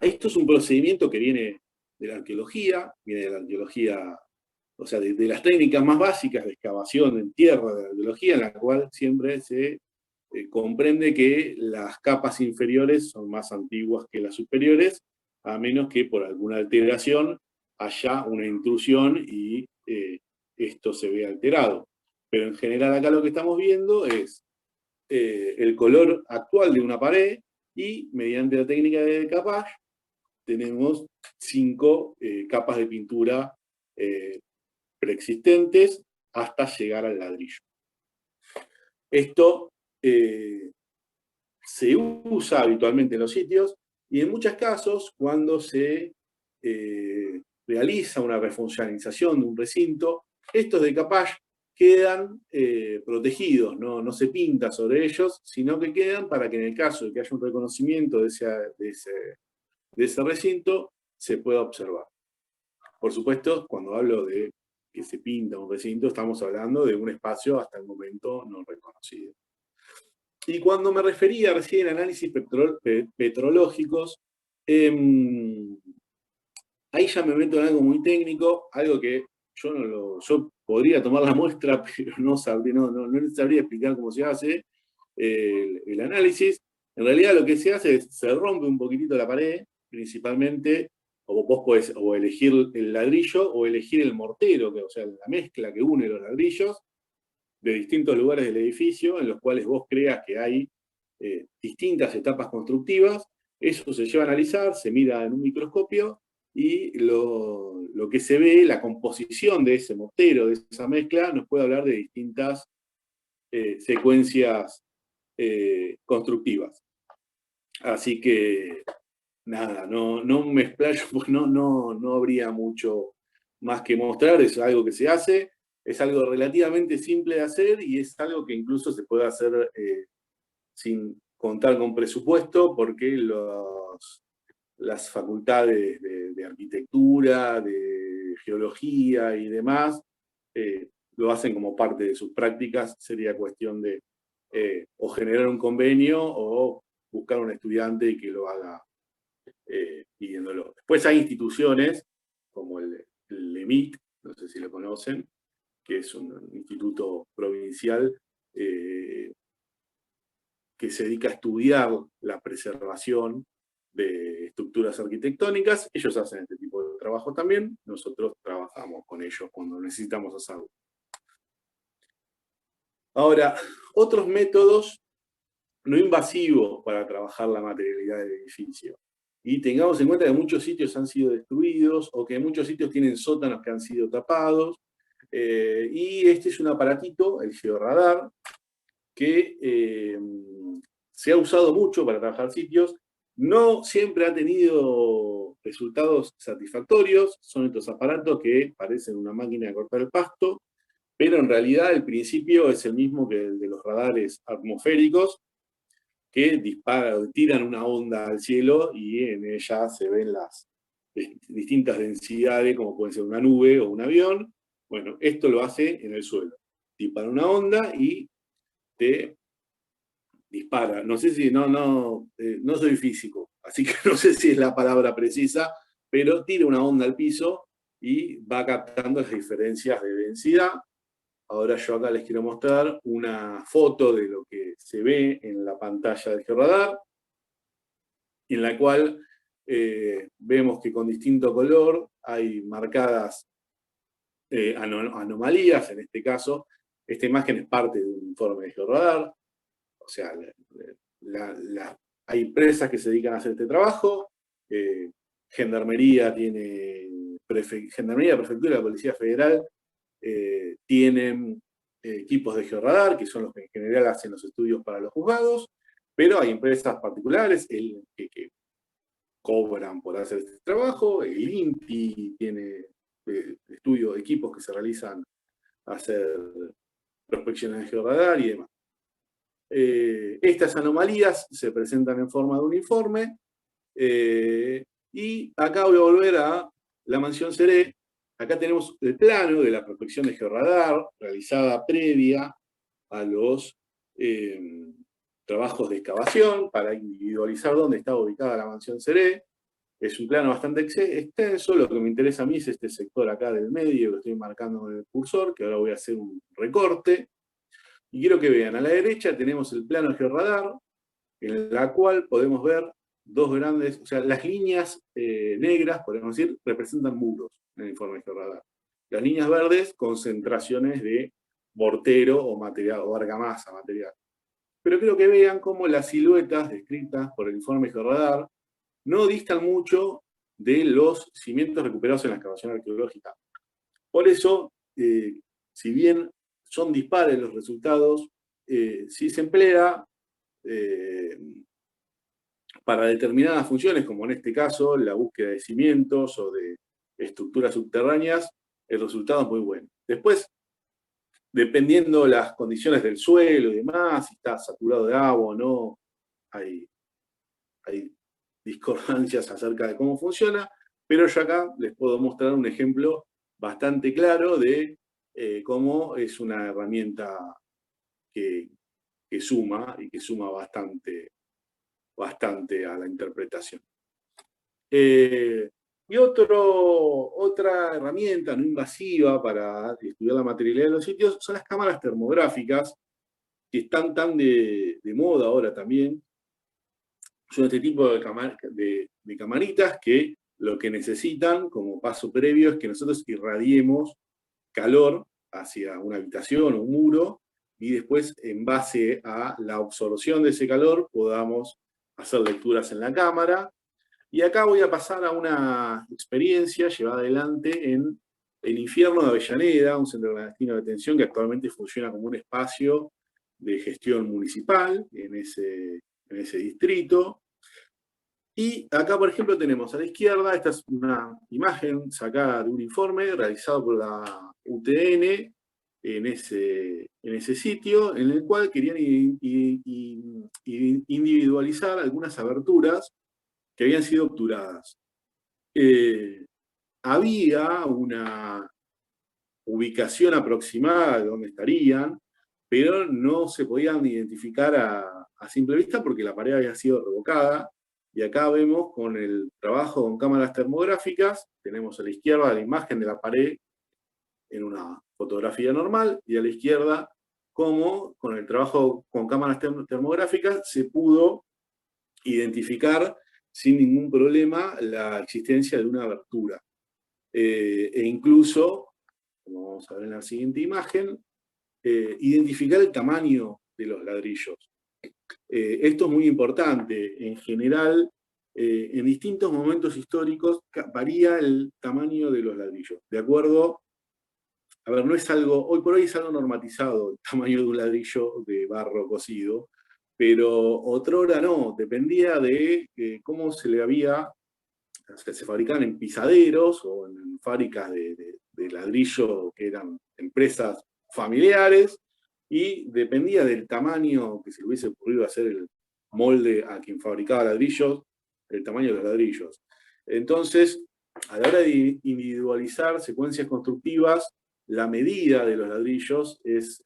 Esto es un procedimiento que viene de la arqueología, o sea, de las técnicas más básicas de excavación en tierra de la arqueología, en la cual siempre se comprende que las capas inferiores son más antiguas que las superiores, a menos que por alguna alteración haya una intrusión y esto se vea alterado. Pero en general acá lo que estamos viendo es el color actual de una pared y mediante la técnica de decapage tenemos 5 capas de pintura preexistentes hasta llegar al ladrillo. Esto se usa habitualmente en los sitios y en muchos casos cuando se realiza una refuncionalización de un recinto, estos decapage quedan protegidos, no se pinta sobre ellos, sino que quedan para que en el caso de que haya un reconocimiento de ese recinto, se pueda observar. Por supuesto, cuando hablo de que se pinta un recinto, estamos hablando de un espacio hasta el momento no reconocido. Y cuando me refería recién a análisis petrológicos, ahí ya me meto en algo muy técnico, algo que yo podría tomar la muestra, pero no sabría explicar cómo se hace el análisis. En realidad lo que se hace es, se rompe un poquitito la pared, principalmente, o vos podés o elegir el ladrillo o elegir el mortero, o sea, la mezcla que une los ladrillos de distintos lugares del edificio, en los cuales vos creas que hay distintas etapas constructivas. Eso se lleva a analizar, se mira en un microscopio, y lo que se ve, la composición de ese mortero, de esa mezcla, nos puede hablar de distintas secuencias constructivas. Así que, nada, no me explayo porque no habría mucho más que mostrar, es algo que se hace, es algo relativamente simple de hacer y es algo que incluso se puede hacer sin contar con presupuesto, porque las facultades de arquitectura, de geología y demás, lo hacen como parte de sus prácticas. Sería cuestión de o generar un convenio o buscar un estudiante y que lo haga pidiéndolo. Después hay instituciones como el LEMIT, no sé si lo conocen, que es un instituto provincial que se dedica a estudiar la preservación de estructuras arquitectónicas. Ellos hacen este tipo de trabajo también, nosotros trabajamos con ellos cuando necesitamos hacerlo. Ahora, otros métodos no invasivos para trabajar la materialidad del edificio. Y tengamos en cuenta que muchos sitios han sido destruidos, o que muchos sitios tienen sótanos que han sido tapados, y este es un aparatito, el georradar, que se ha usado mucho para trabajar sitios. No siempre ha tenido resultados satisfactorios, son estos aparatos que parecen una máquina de cortar el pasto, pero en realidad el principio es el mismo que el de los radares atmosféricos, que tiran una onda al cielo y en ella se ven las distintas densidades, como puede ser una nube o un avión. Bueno, esto lo hace en el suelo. Dispara una onda y te dispara. No sé si, no soy físico, así que no sé si es la palabra precisa, pero tira una onda al piso y va captando las diferencias de densidad. Ahora yo acá les quiero mostrar una foto de lo que se ve en la pantalla del georradar, en la cual vemos que con distinto color hay marcadas anomalías. En este caso, esta imagen es parte de un informe de georradar. O sea, hay empresas que se dedican a hacer este trabajo. Gendarmería, Prefectura de la Policía Federal tienen equipos de georradar, que son los que en general hacen los estudios para los juzgados, pero hay empresas particulares que cobran por hacer este trabajo. El INPI tiene equipos que se realizan a hacer prospecciones de georradar y demás. Estas anomalías se presentan en forma de un informe, y acá voy a volver a la mansión Seré. Acá tenemos el plano de la prospección de georradar realizada previa a los trabajos de excavación para individualizar dónde estaba ubicada la mansión Seré. Es un plano bastante extenso. Lo que me interesa a mí es este sector acá del medio que estoy marcando con el cursor, que ahora voy a hacer un recorte. Y quiero que vean, a la derecha tenemos el plano de georradar, en la cual podemos ver dos grandes, o sea, las líneas negras, podemos decir, representan muros en el informe de georradar. Las líneas verdes, concentraciones de mortero o material, o argamasa material. Pero quiero que vean cómo las siluetas descritas por el informe de georradar no distan mucho de los cimientos recuperados en la excavación arqueológica. Por eso, si bien son dispares los resultados, si se emplea para determinadas funciones, como en este caso la búsqueda de cimientos o de estructuras subterráneas, el resultado es muy bueno. Después, dependiendo las condiciones del suelo y demás, si está saturado de agua o no, hay discordancias acerca de cómo funciona, pero yo acá les puedo mostrar un ejemplo bastante claro de cómo es una herramienta que suma, y que suma bastante a la interpretación. Y otra herramienta no invasiva para estudiar la materialidad de los sitios son las cámaras termográficas, que están tan de moda ahora también. Son este tipo de camaritas que lo que necesitan como paso previo es que nosotros irradiemos calor hacia una habitación o un muro, y después, en base a la absorción de ese calor, podamos hacer lecturas en la cámara. Y acá voy a pasar a una experiencia llevada adelante en el Infierno de Avellaneda, un centro clandestino de detención que actualmente funciona como un espacio de gestión municipal en ese distrito. Y acá, por ejemplo, tenemos a la izquierda, esta es una imagen sacada de un informe realizado por la UTN en ese sitio, en el cual querían individualizar algunas aberturas que habían sido obturadas. Había una ubicación aproximada de dónde estarían, pero no se podían identificar a simple vista porque la pared había sido revocada. Y acá vemos con el trabajo con cámaras termográficas, tenemos a la izquierda la imagen de la pared en una fotografía normal, y a la izquierda cómo con el trabajo con cámaras termográficas se pudo identificar sin ningún problema la existencia de una abertura. E incluso, como vamos a ver en la siguiente imagen, identificar el tamaño de los ladrillos. Esto es muy importante. En general, en distintos momentos históricos varía el tamaño de los ladrillos. De acuerdo, a ver, no es algo, hoy por hoy es algo normatizado, el tamaño de un ladrillo de barro cocido, pero otrora no, dependía de cómo se le había, o sea, se fabricaban en pisaderos o en fábricas de ladrillo que eran empresas familiares, y dependía del tamaño que se le hubiese ocurrido hacer el molde a quien fabricaba ladrillos, el tamaño de los ladrillos. Entonces, a la hora de individualizar secuencias constructivas, la medida de los ladrillos es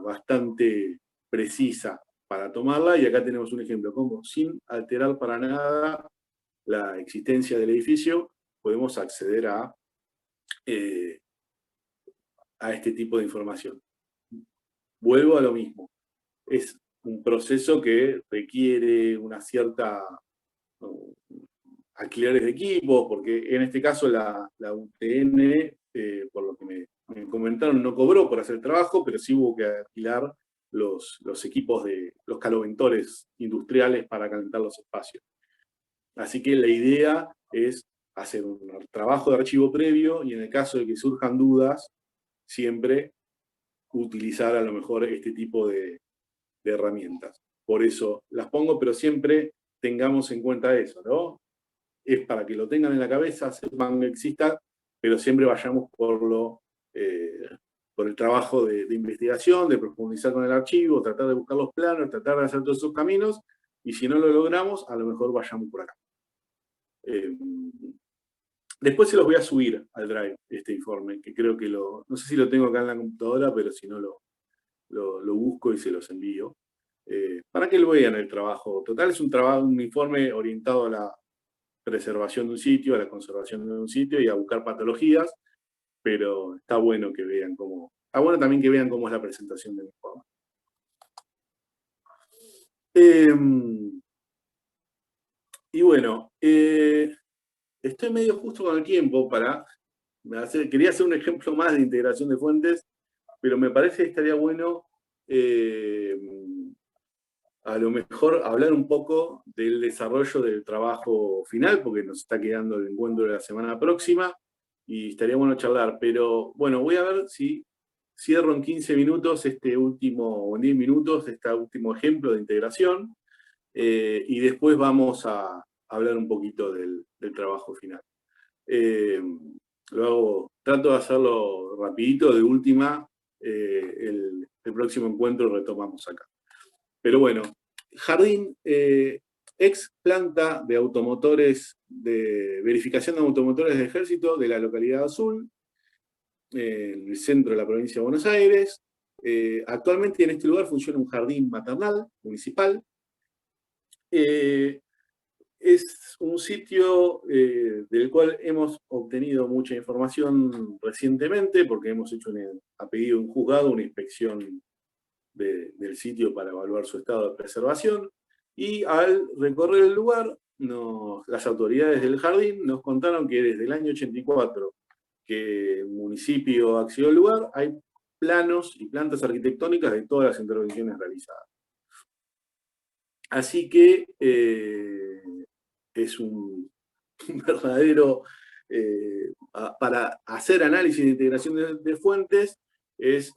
bastante precisa para tomarla, y acá tenemos un ejemplo, como sin alterar para nada la existencia del edificio, podemos acceder a a este tipo de información. Vuelvo a lo mismo. Es un proceso que requiere una cierta alquileres de equipos, porque en este caso la UTN, por lo que me comentaron, no cobró por hacer el trabajo, pero sí hubo que alquilar los equipos de los caloventores industriales para calentar los espacios. Así que la idea es hacer un trabajo de archivo previo y en el caso de que surjan dudas, siempre utilizar a lo mejor este tipo de herramientas. Por eso las pongo, pero siempre tengamos en cuenta eso, ¿no? Es para que lo tengan en la cabeza, sepan que exista, pero siempre vayamos por el trabajo de investigación, de profundizar con el archivo, tratar de buscar los planos, tratar de hacer todos esos caminos, y si no lo logramos, a lo mejor vayamos por acá. Después se los voy a subir al Drive, este informe, que creo que no sé si lo tengo acá en la computadora, pero si no lo busco y se los envío. Para que lo vean el trabajo. Total, es un informe orientado a la preservación de un sitio, a la conservación de un sitio y a buscar patologías, pero está bueno que vean cómo, está bueno también que vean cómo es la presentación del informe. Y bueno, estoy medio justo con el tiempo quería hacer un ejemplo más de integración de fuentes, pero me parece que estaría bueno a lo mejor hablar un poco del desarrollo del trabajo final, porque nos está quedando el encuentro de la semana próxima, y estaría bueno charlar, pero bueno, voy a ver si cierro en 15 minutos o en 10 minutos, este último ejemplo de integración, y después vamos a hablar un poquito del trabajo final. Trato de hacerlo rapidito, de última, el próximo encuentro retomamos acá. Pero bueno, Jardín, ex planta de automotores, de verificación de automotores de ejército de la localidad Azul, en el centro de la provincia de Buenos Aires. Actualmente en este lugar funciona un jardín maternal municipal. Es un sitio del cual hemos obtenido mucha información recientemente, porque hemos hecho a pedido de un juzgado una inspección del sitio para evaluar su estado de preservación, y al recorrer el lugar, las autoridades del jardín nos contaron que desde el año 84 que el municipio accedió al lugar, hay planos y plantas arquitectónicas de todas las intervenciones realizadas. Así que es un verdadero, para hacer análisis de integración de fuentes, es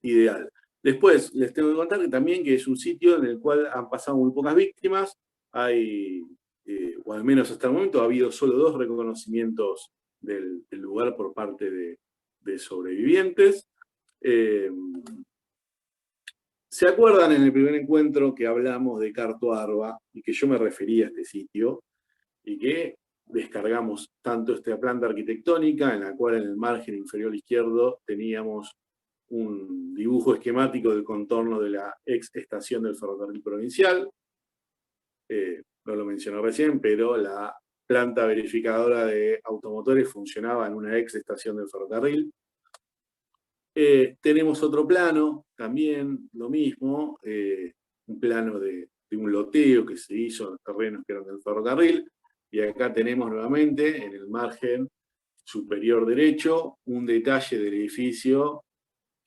ideal. Después, les tengo que contar que también que es un sitio en el cual han pasado muy pocas víctimas, o al menos hasta el momento, ha habido solo 2 reconocimientos del lugar por parte de sobrevivientes. ¿Se acuerdan en el primer encuentro que hablamos de Carto Arba y que yo me refería a este sitio y que descargamos tanto esta planta arquitectónica en la cual en el margen inferior izquierdo teníamos un dibujo esquemático del contorno de la ex estación del ferrocarril provincial? No lo mencioné recién, pero la planta verificadora de automotores funcionaba en una ex estación del ferrocarril. Tenemos otro plano, también lo mismo, un plano de un loteo que se hizo en los terrenos que eran del ferrocarril, y acá tenemos nuevamente, en el margen superior derecho, un detalle del edificio.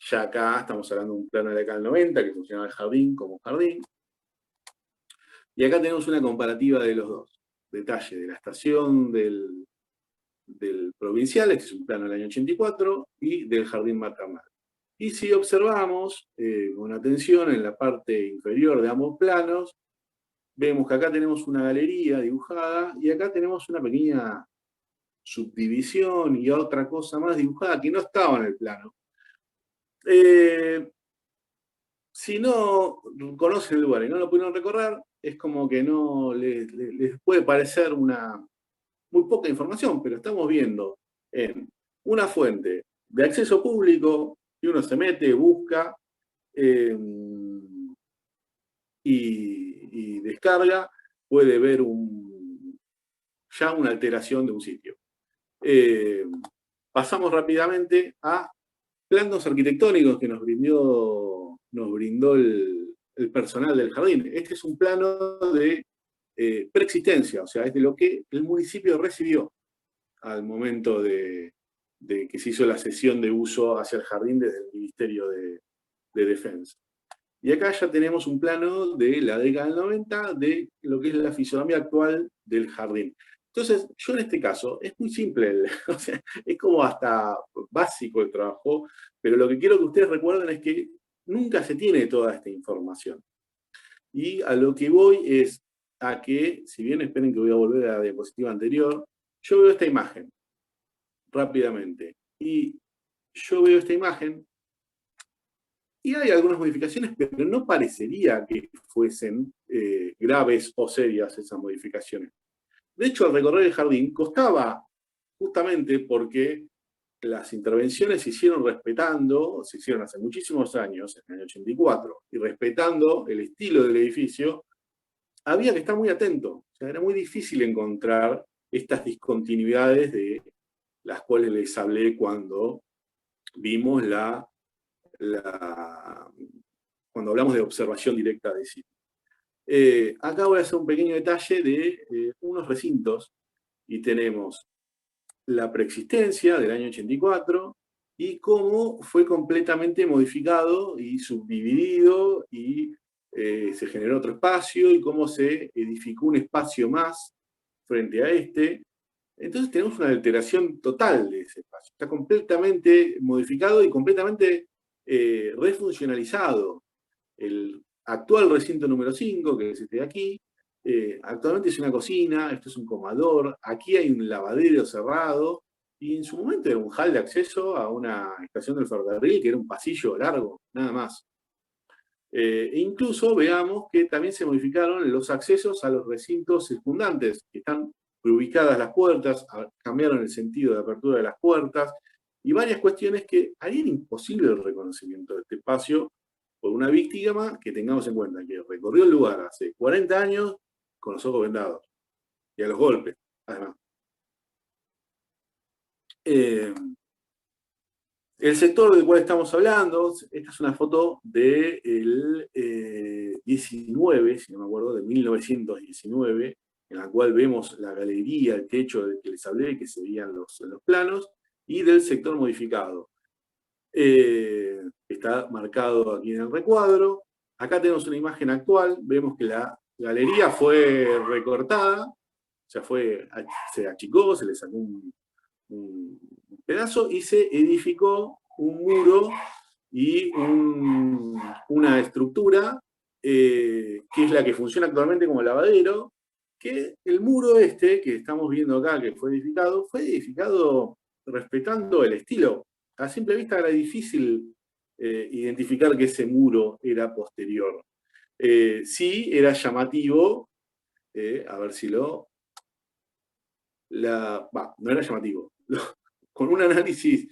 Ya acá estamos hablando de un plano de la década del 90, que funcionaba el jardín como jardín. Y acá tenemos una comparativa de los dos. Detalle de la estación del provincial, que es un plano del año 84, y del jardín maternal. Y si observamos con atención en la parte inferior de ambos planos, vemos que acá tenemos una galería dibujada y acá tenemos una pequeña subdivisión y otra cosa más dibujada que no estaba en el plano. Si no conocen el lugar y no lo pudieron recorrer, es como que no les puede parecer muy poca información, pero estamos viendo en una fuente de acceso público, y uno se mete, busca y descarga, puede ver ya una alteración de un sitio. pasamos rápidamente a planos arquitectónicos que nos brindó el personal del jardín. Este es un plano de preexistencia, o sea, es de lo que el municipio recibió al momento de que se hizo la cesión de uso hacia el jardín desde el Ministerio de Defensa. Y acá ya tenemos un plano de la década del 90 de lo que es la fisonomía actual del jardín. Entonces, yo en este caso, es muy simple, o sea, es como hasta básico el trabajo, pero lo que quiero que ustedes recuerden es que nunca se tiene toda esta información. Y a lo que voy es a que, si bien esperen que voy a volver a la diapositiva anterior, yo veo esta imagen rápidamente. Y yo veo esta imagen y hay algunas modificaciones, pero no parecería que fuesen graves o serias esas modificaciones. De hecho, al recorrer el jardín costaba, justamente porque las intervenciones se hicieron hace muchísimos años, en el año 84, y respetando el estilo del edificio, había que estar muy atento. O sea, era muy difícil encontrar estas discontinuidades de las cuales les hablé cuando vimos cuando hablamos de observación directa de sitio. Acá voy a hacer un pequeño detalle de unos recintos, y tenemos la preexistencia del año 84 y cómo fue completamente modificado y subdividido y se generó otro espacio y cómo se edificó un espacio más frente a este. Entonces tenemos una alteración total de ese espacio. Está completamente modificado y completamente refuncionalizado. El actual recinto número 5, que es este de aquí, actualmente es una cocina, esto es un comedor, aquí hay un lavadero cerrado, y en su momento era un hall de acceso a una estación del ferrocarril, que era un pasillo largo, nada más. E incluso veamos que también se modificaron los accesos a los recintos circundantes, que están reubicadas las puertas, cambiaron el sentido de apertura de las puertas, y varias cuestiones que harían imposible el reconocimiento de este espacio por una víctima que tengamos en cuenta que recorrió el lugar hace 40 años con los ojos vendados, y a los golpes, además. El sector del cual estamos hablando, esta es una foto del 19, si no me acuerdo, de 1919, en la cual vemos la galería, el techo del que les hablé, que se veían los planos, y del sector modificado. Está marcado aquí en el recuadro. Acá tenemos una imagen actual, vemos que la galería fue recortada, o sea, se achicó, se le sacó un pedazo y se edificó un muro y una estructura que es la que funciona actualmente como lavadero, que el muro este que estamos viendo acá, que fue edificado respetando el estilo. A simple vista era difícil identificar que ese muro era posterior. Sí era llamativo, a ver si no era llamativo. Con un análisis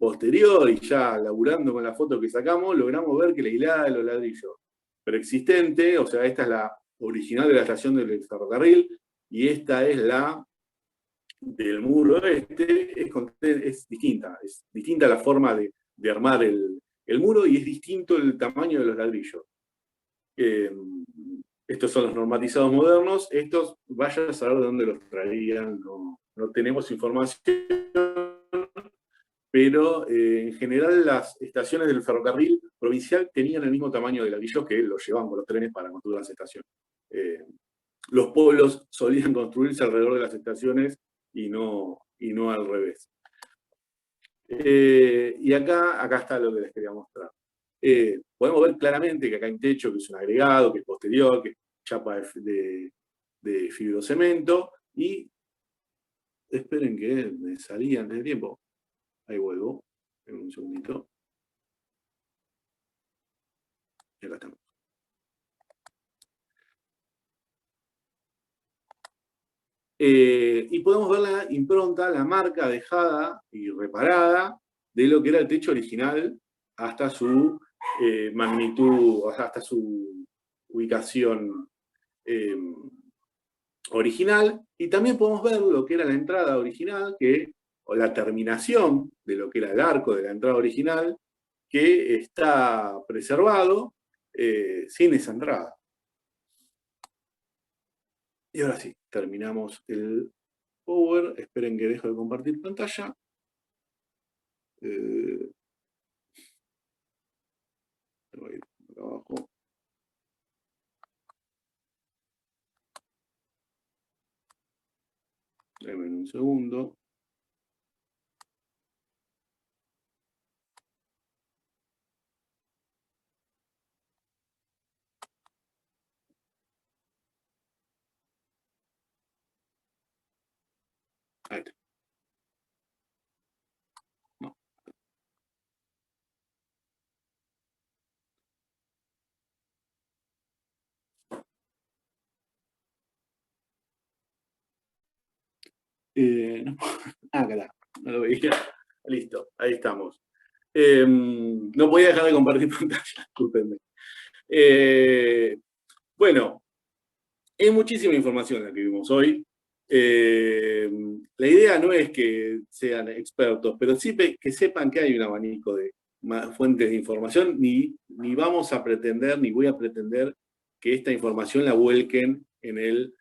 posterior y ya laburando con la foto que sacamos, logramos ver que la hilada de los ladrillos preexistente, o sea, esta es la original de la estación del ferrocarril, y esta es la del muro este, es distinta la forma de armar el muro, y es distinto el tamaño de los ladrillos. Estos son los normatizados modernos, estos vaya a saber de dónde los traían, no tenemos información, pero en general las estaciones del ferrocarril provincial tenían el mismo tamaño de ladrillos que los llevaban con los trenes para construir las estaciones. Los pueblos solían construirse alrededor de las estaciones y no al revés. Y acá está lo que les quería mostrar. Podemos ver claramente que acá hay un techo que es un agregado, que es posterior, que es chapa de fibrocemento, y esperen que me salí antes de tiempo. Ahí vuelvo, en un segundito. Y acá estamos. Y podemos ver la impronta, la marca dejada y reparada de lo que era el techo original hasta su magnitud, hasta su ubicación original. Y también podemos ver lo que era la entrada original, que o la terminación de lo que era el arco de la entrada original, que está preservado sin esa entrada. Y ahora sí, terminamos el Power. Esperen que dejo de compartir pantalla. Voy a ir por abajo. Denme un segundo. Ahí está. No. No. Acá, no lo veía. Listo, ahí estamos. No podía dejar de compartir pantalla, discúlpenme. Bueno, es muchísima información la que vimos hoy. La idea no es que sean expertos, pero sí que sepan que hay un abanico de fuentes de información, ni vamos a pretender, ni voy a pretender que esta información la vuelquen en el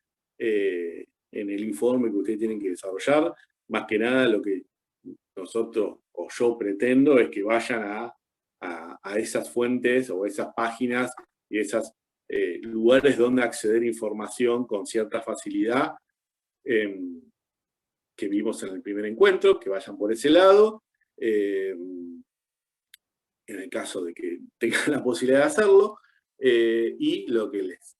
informe que ustedes tienen que desarrollar. Más que nada lo que nosotros o yo pretendo es que vayan a esas fuentes o esas páginas y esas lugares donde acceder a información con cierta facilidad que vimos en el primer encuentro, que vayan por ese lado, en el caso de que tengan la posibilidad de hacerlo, y lo que les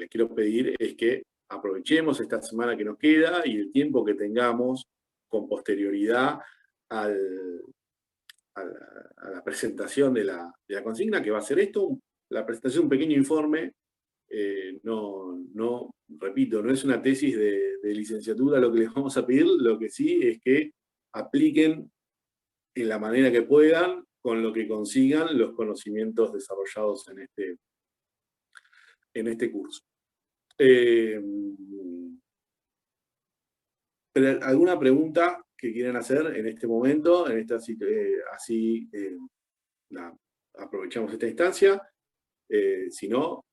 quiero pedir es que aprovechemos esta semana que nos queda y el tiempo que tengamos con posterioridad a la presentación de la consigna, que va a ser esto, la presentación de un pequeño informe. Repito, no es una tesis de licenciatura lo que les vamos a pedir, lo que sí es que apliquen en la manera que puedan, con lo que consigan, los conocimientos desarrollados en este curso. ¿Alguna pregunta que quieran hacer en este momento? Aprovechamos esta instancia. Si no,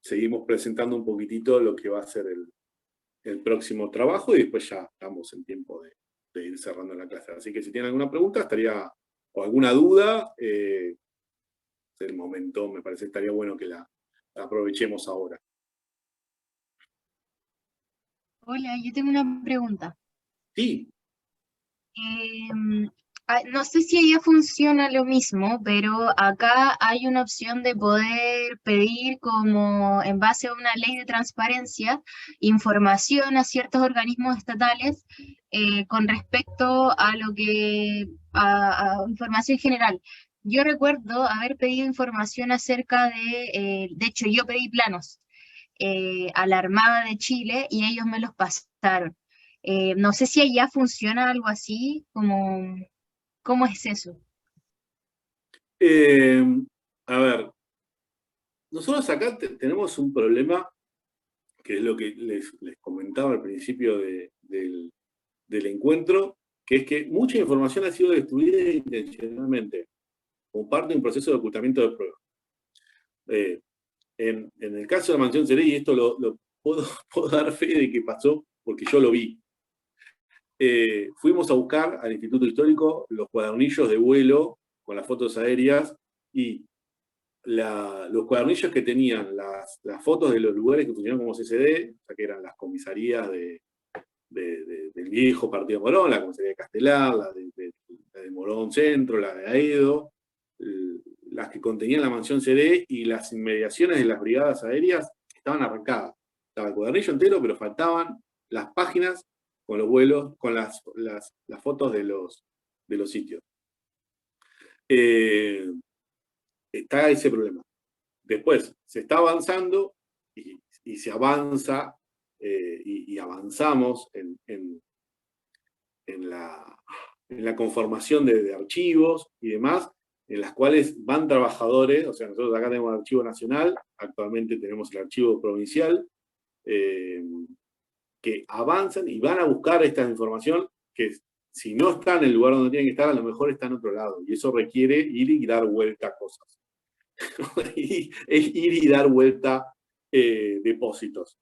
seguimos presentando un poquitito lo que va a ser el próximo trabajo y después ya estamos en tiempo de ir cerrando la clase. Así que si tienen alguna pregunta o alguna duda, es el momento, me parece que estaría bueno que la aprovechemos ahora. Hola, yo tengo una pregunta. Sí. No sé si allá funciona lo mismo, pero acá hay una opción de poder pedir como en base a una ley de transparencia información a ciertos organismos estatales con respecto a lo que a información general. Yo recuerdo haber pedido información acerca de hecho yo pedí planos a la Armada de Chile y ellos me los pasaron. No sé si allá funciona algo así, ¿cómo es eso? A ver, nosotros acá tenemos un problema, que es lo que les comentaba al principio del encuentro, que es que mucha información ha sido destruida intencionalmente, como parte de un proceso de ocultamiento de pruebas. En el caso de la mansión Cerey, y esto lo puedo dar fe de que pasó, porque yo lo vi. Fuimos a buscar al Instituto Histórico los cuadernillos de vuelo con las fotos aéreas y los cuadernillos que tenían las fotos de los lugares que funcionaban como CCD, o sea, que eran las comisarías del viejo Partido Morón, la comisaría de Castelar, la de Morón Centro, la de Aedo, las que contenían la mansión CD y las inmediaciones de las brigadas aéreas estaban arrancadas. Estaba el cuadernillo entero, pero faltaban las páginas con los vuelos, con las fotos de los sitios. Está ese problema. Después, se está avanzando y se avanza y avanzamos en la conformación de archivos y demás, en las cuales van trabajadores, o sea, nosotros acá tenemos el archivo nacional, actualmente tenemos el archivo provincial, que avanzan y van a buscar esta información que si no está en el lugar donde tiene que estar, a lo mejor está en otro lado, y eso requiere ir y dar vuelta a cosas. Es ir y dar vuelta depósitos.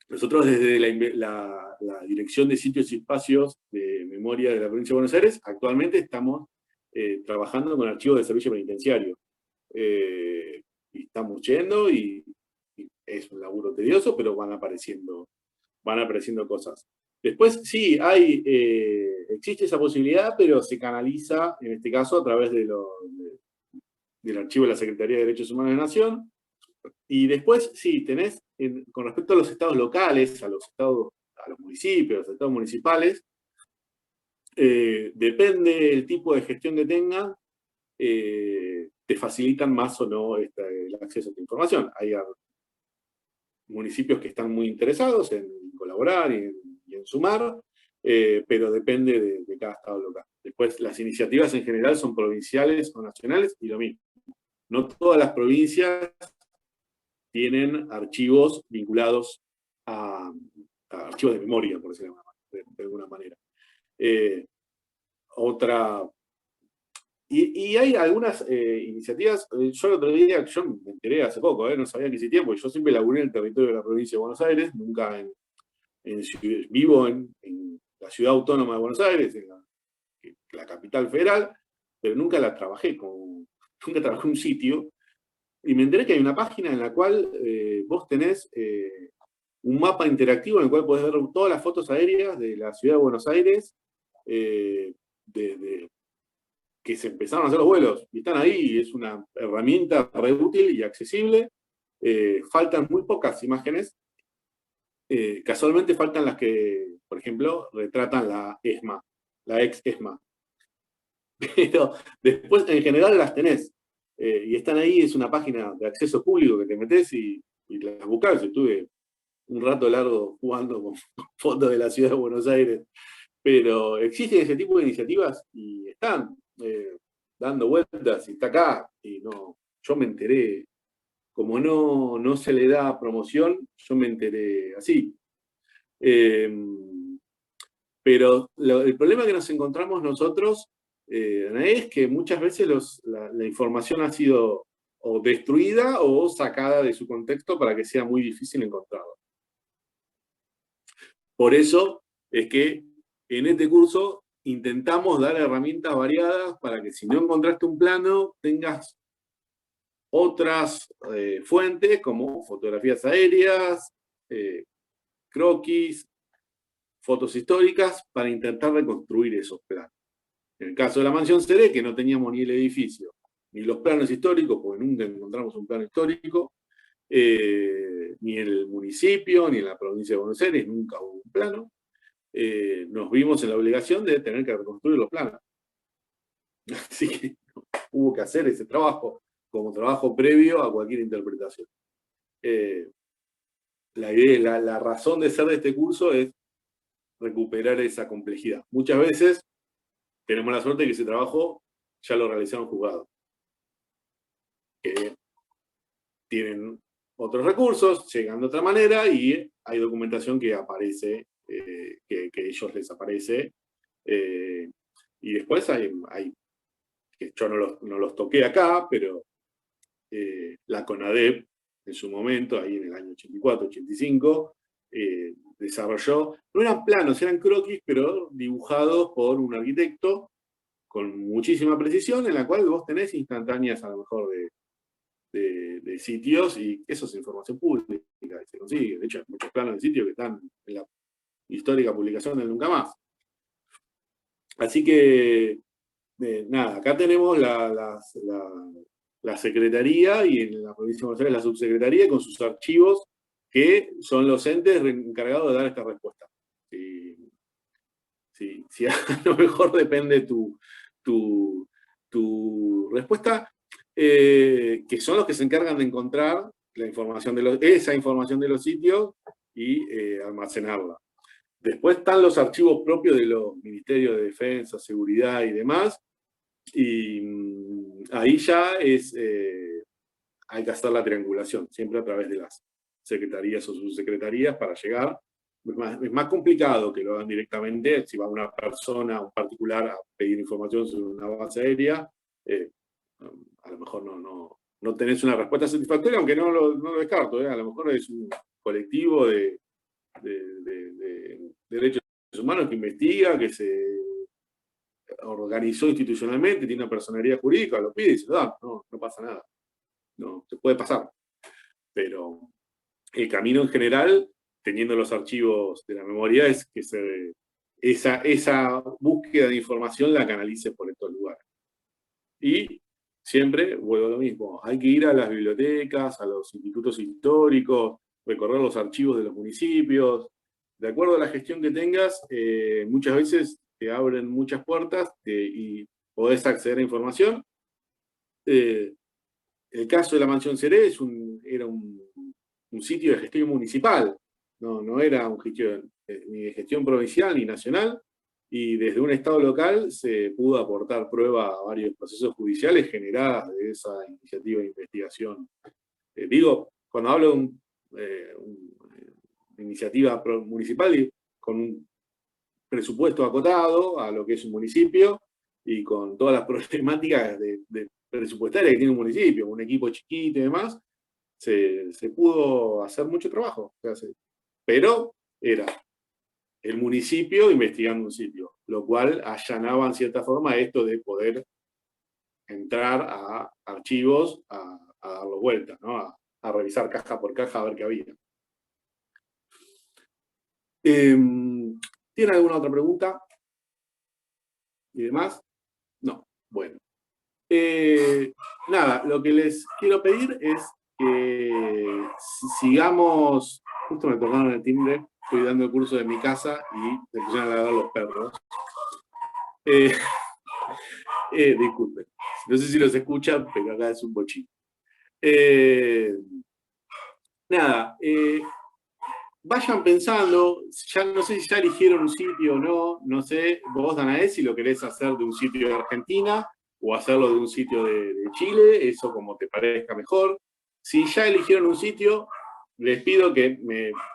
Nosotros desde la Dirección de Sitios y Espacios de Memoria de la Provincia de Buenos Aires, actualmente estamos trabajando con archivos de servicio penitenciario. Y estamos yendo y es un laburo tedioso, pero van apareciendo cosas. Después, sí, existe esa posibilidad, pero se canaliza, en este caso, a través del archivo de la Secretaría de Derechos Humanos de la Nación. Y después, sí, tenés, con respecto a los estados locales, a los municipios, a los estados municipales, depende del tipo de gestión que tengan, te facilitan más o no el acceso a esta información. Hay municipios que están muy interesados en colaborar y en sumar, pero depende de cada estado local. Después, las iniciativas en general son provinciales o nacionales, y lo mismo. No todas las provincias tienen archivos vinculados a archivos de memoria, por decirlo de alguna manera. Y hay algunas iniciativas, yo el otro día, yo me enteré hace poco, no sabía que existía, porque yo siempre laburé en el territorio de la provincia de Buenos Aires, nunca vivo en la ciudad autónoma de Buenos Aires, en la capital federal, pero nunca trabajé en un sitio, y me enteré que hay una página en la cual vos tenés un mapa interactivo en el cual podés ver todas las fotos aéreas de la ciudad de Buenos Aires, desde que se empezaron a hacer los vuelos, y están ahí, y es una herramienta re útil y accesible. Faltan muy pocas imágenes. Casualmente faltan las que, por ejemplo, retratan la ESMA, la ex ESMA. Pero después, en general, las tenés. Y están ahí, es una página de acceso público que te metés y las buscás. Estuve un rato largo jugando con fotos de la ciudad de Buenos Aires. Pero existen ese tipo de iniciativas y están dando vueltas, y está acá. Y no, yo me enteré, como no se le da promoción, yo me enteré así. Pero el problema que nos encontramos nosotros es que muchas veces la información ha sido o destruida o sacada de su contexto para que sea muy difícil encontrarla. Por eso es que en este curso intentamos dar herramientas variadas para que si no encontraste un plano, tengas otras fuentes como fotografías aéreas, croquis, fotos históricas, para intentar reconstruir esos planos. En el caso de la mansión CD, que no teníamos ni el edificio, ni los planos históricos, porque nunca encontramos un plano histórico, ni en el municipio, ni en la provincia de Buenos Aires, nunca hubo un plano. Nos vimos en la obligación de tener que reconstruir los planos. Así que hubo que hacer ese trabajo como trabajo previo a cualquier interpretación. La razón de ser de este curso es recuperar esa complejidad. Muchas veces tenemos la suerte de que ese trabajo ya lo realizaron juzgados, que tienen otros recursos, llegan de otra manera, y hay documentación que aparece, que a ellos les aparece, y después hay que yo no los toqué acá, pero la CONADEP, en su momento, ahí en el año 84, 85, desarrolló, no eran planos, eran croquis, pero dibujados por un arquitecto con muchísima precisión, en la cual vos tenés instantáneas a lo mejor de sitios, y eso es información pública, y se consigue. De hecho, hay muchos planos de sitios que están en la histórica publicación del Nunca Más. Así que, nada, acá tenemos la Secretaría, y en la provincia de Buenos Aires la Subsecretaría, con sus archivos, que son los entes encargados de dar esta respuesta. Si a lo mejor depende tu respuesta, que son los que se encargan de encontrar esa información de los sitios y almacenarla. Después están los archivos propios de los Ministerios de Defensa, Seguridad y demás, y ahí ya hay que hacer la triangulación, siempre a través de las secretarías o subsecretarías para llegar, es más complicado que lo hagan directamente. Si va una persona, un particular, a pedir información sobre una base aérea, a lo mejor no tenés una respuesta satisfactoria, aunque no lo descarto. A lo mejor es un colectivo de derechos humanos que investiga, que se organizó institucionalmente, tiene una personalidad jurídica, lo pide y se lo da. No pasa nada. No, se puede pasar. Pero el camino en general, teniendo los archivos de la memoria, es que esa búsqueda de información la canalice por estos lugares. Y siempre vuelvo a lo mismo, hay que ir a las bibliotecas, a los institutos históricos, recorrer los archivos de los municipios. De acuerdo a la gestión que tengas, muchas veces te abren muchas puertas y podés acceder a información. El caso de la Mansión Seré era un sitio de gestión municipal, no era un sitio ni de gestión provincial ni nacional, y desde un Estado local se pudo aportar prueba a varios procesos judiciales generadas de esa iniciativa de investigación. Cuando hablo de una iniciativa municipal con un presupuesto acotado a lo que es un municipio y con todas las problemáticas de presupuestarias que tiene un municipio, un equipo chiquito y demás, se pudo hacer mucho trabajo. Pero era el municipio investigando un sitio, lo cual allanaba en cierta forma esto de poder entrar a archivos a darlo vuelta, ¿no? A revisar caja por caja a ver qué había. ¿Tiene alguna otra pregunta? ¿Y demás? No. Bueno. Nada, lo que les quiero pedir es que sigamos. Justo me tocaron el timbre, estoy dando el curso de mi casa y se pusieron a ladrar los perros. Disculpen, no sé si los escuchan, pero acá es un bochín. Nada, vayan pensando, ya no sé si ya eligieron un sitio o no sé, vos, Danae, si lo querés hacer de un sitio de Argentina o hacerlo de un sitio de Chile, eso como te parezca mejor. Si ya eligieron un sitio, les pido que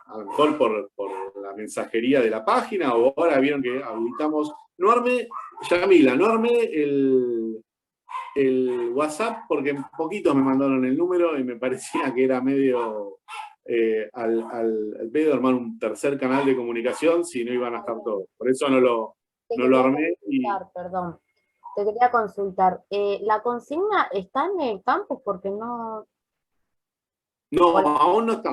a lo mejor por la mensajería de la página, o ahora vieron que habilitamos, Yamila, no armé el WhatsApp, porque poquitos me mandaron el número y me parecía que era medio al pedo de armar un tercer canal de comunicación si no iban a estar todos. Por eso no lo armé. Perdón, te quería consultar. ¿La consigna está en el campus? Porque no... No, aún no está.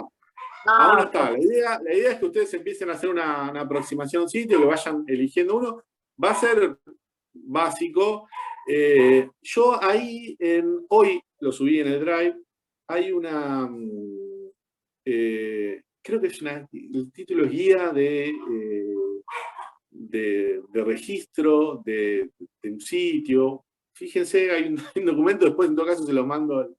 Ah, aún no está. La idea es que ustedes empiecen a hacer una aproximación a un sitio, que vayan eligiendo uno. Va a ser básico. Yo ahí, hoy lo subí en el Drive, hay una... creo que es el título es guía de registro de un sitio. Fíjense, hay un documento, después en todo caso se lo mando.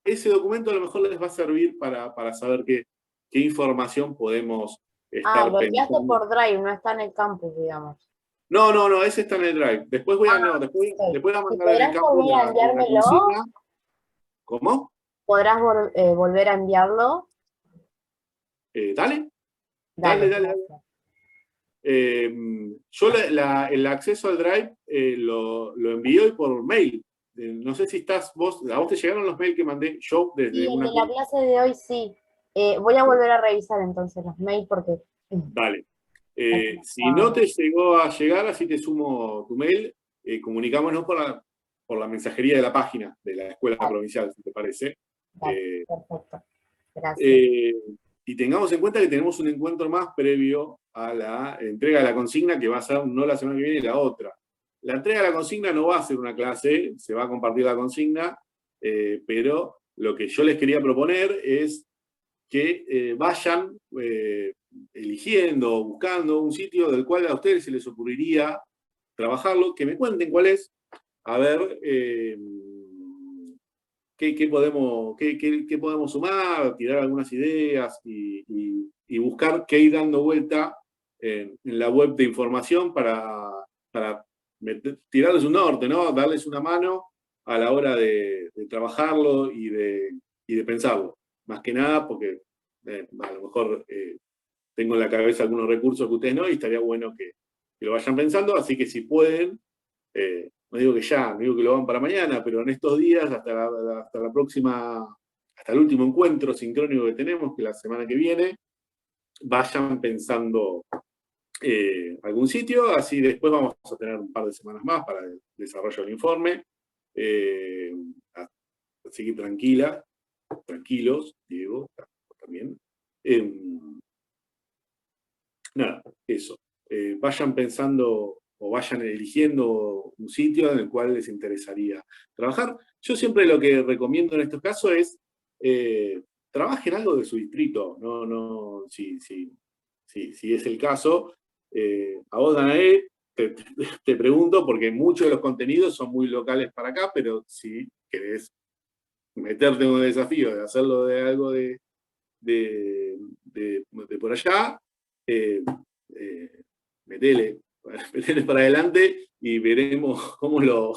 Ese documento a lo mejor les va a servir para saber qué información podemos estar lo enviaste pensando. por Drive, no está en el campus, digamos. No, ese está en el Drive. Después voy a mandar en el campus ¿Podrás enviármelo? consigna. ¿Cómo? ¿Podrás volver a enviarlo? Dale. Yo el acceso al Drive lo envío hoy por mail. No sé si estás vos, ¿a vos te llegaron los mails que mandé yo desde Sí, una... en la clase de hoy sí. Voy a volver a revisar entonces los mails porque... Dale. Si no te llegó a llegar, así te sumo tu mail, comunicámonos por la mensajería de la página de la Escuela Provincial, si te parece. Perfecto. Gracias. Y tengamos en cuenta que tenemos un encuentro más previo a la entrega de la consigna, que va a ser no la semana que viene, la otra. La entrega de la consigna no va a ser una clase, se va a compartir la consigna, pero lo que yo les quería proponer es que vayan eligiendo, buscando un sitio del cual a ustedes se les ocurriría trabajarlo, que me cuenten cuál es, a ver qué podemos sumar, tirar algunas ideas y buscar qué ir dando vuelta en la web de información para tirarles un norte, ¿no? Darles una mano a la hora de trabajarlo y de pensarlo. Más que nada porque a lo mejor tengo en la cabeza algunos recursos que ustedes no, y estaría bueno que lo vayan pensando, así que si pueden, no digo que ya, no digo que lo hagan para mañana, pero en estos días, hasta la próxima, hasta el último encuentro sincrónico que tenemos, que es la semana que viene, vayan pensando algún sitio, así después vamos a tener un par de semanas más para el desarrollo del informe. Así que tranquilos, Diego, también. Nada, eso. Vayan pensando o vayan eligiendo un sitio en el cual les interesaría trabajar. Yo siempre lo que recomiendo en estos casos es trabajen algo de su distrito, si es el caso. A vos, Danae, te pregunto, porque muchos de los contenidos son muy locales para acá, pero si querés meterte en un desafío de hacerlo de algo de por allá, metele para adelante y veremos cómo lo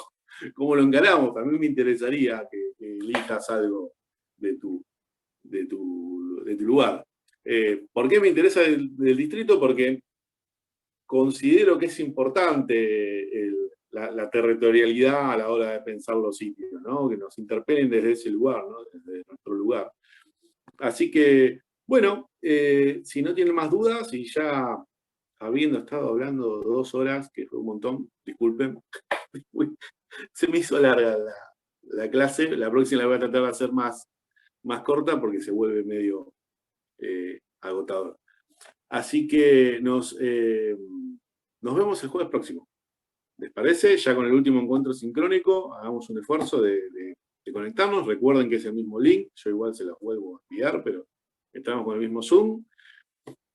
encaramos. A mí me interesaría que elijas algo de tu lugar. ¿Por qué me interesa del distrito? Porque considero que es importante la territorialidad a la hora de pensar los sitios, ¿no? Que nos interpelen desde ese lugar, ¿no? Desde nuestro lugar. Así que, bueno, si no tienen más dudas, y ya habiendo estado hablando 2 horas, que fue un montón, disculpen, se me hizo larga la clase, la próxima la voy a tratar de hacer más corta porque se vuelve medio agotador. Así que nos vemos el jueves próximo. ¿Les parece? Ya con el último encuentro sincrónico, hagamos un esfuerzo de conectarnos. Recuerden que es el mismo link, yo igual se los vuelvo a enviar, pero estamos con el mismo Zoom,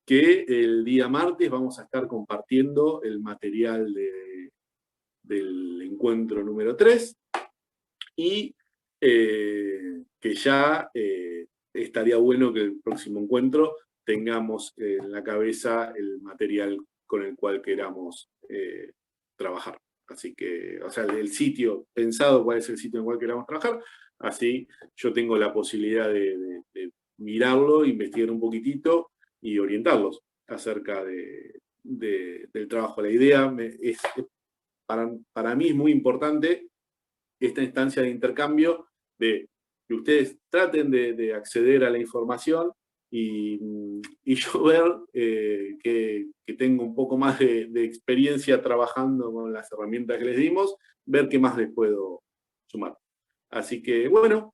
que el día martes vamos a estar compartiendo el material del encuentro número 3, y que ya estaría bueno que el próximo encuentro tengamos en la cabeza el material con el cual queramos trabajar. Así que, o sea, el sitio, pensado cuál es el sitio en el cual queramos trabajar, así yo tengo la posibilidad de mirarlo, investigar un poquitito y orientarlos acerca del trabajo. La idea para mí es muy importante esta instancia de intercambio, de que ustedes traten de acceder a la información y yo ver que tengo un poco más de experiencia trabajando con las herramientas que les dimos, ver qué más les puedo sumar. Así que, bueno,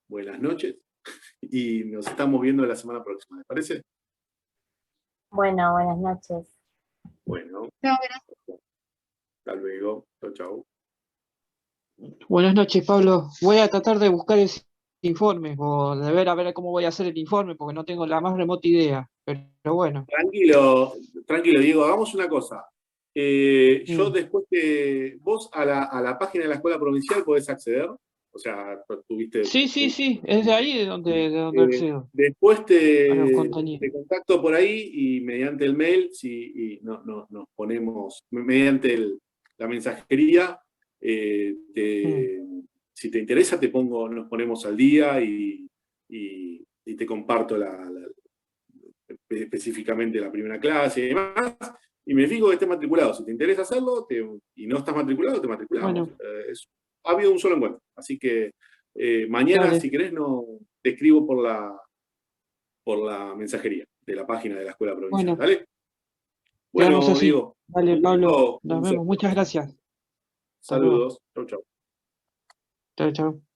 buenas noches y nos estamos viendo la semana próxima, ¿les parece? Bueno, buenas noches. Bueno, No, gracias. hasta luego. Chau, chau. Buenas noches, Pablo. Voy a tratar de buscar ese informe, o de ver a ver cómo voy a hacer el informe, porque no tengo la más remota idea. Pero bueno. Tranquilo, Diego, hagamos una cosa. Yo después vos a la página de la Escuela Provincial podés acceder, o sea, tuviste... Sí, es de ahí de donde accedo Después a los contenidos. te contacto por ahí y mediante el mail, nos ponemos, mediante la mensajería, si te interesa nos ponemos al día y te comparto específicamente la primera clase y demás, y me fijo que estés matriculado. Si te interesa hacerlo y no estás matriculado, te matriculamos. Bueno. Ha habido un solo encuentro, así que mañana, Dale. si querés, te escribo por la mensajería de la página de la Escuela Provincial. Bueno. ¿Dale? Quedamos Bueno, así. Diego. Dale, Pablo. Nos un vemos. Muchas gracias. Saludos. Chau, chau. Chao, chao.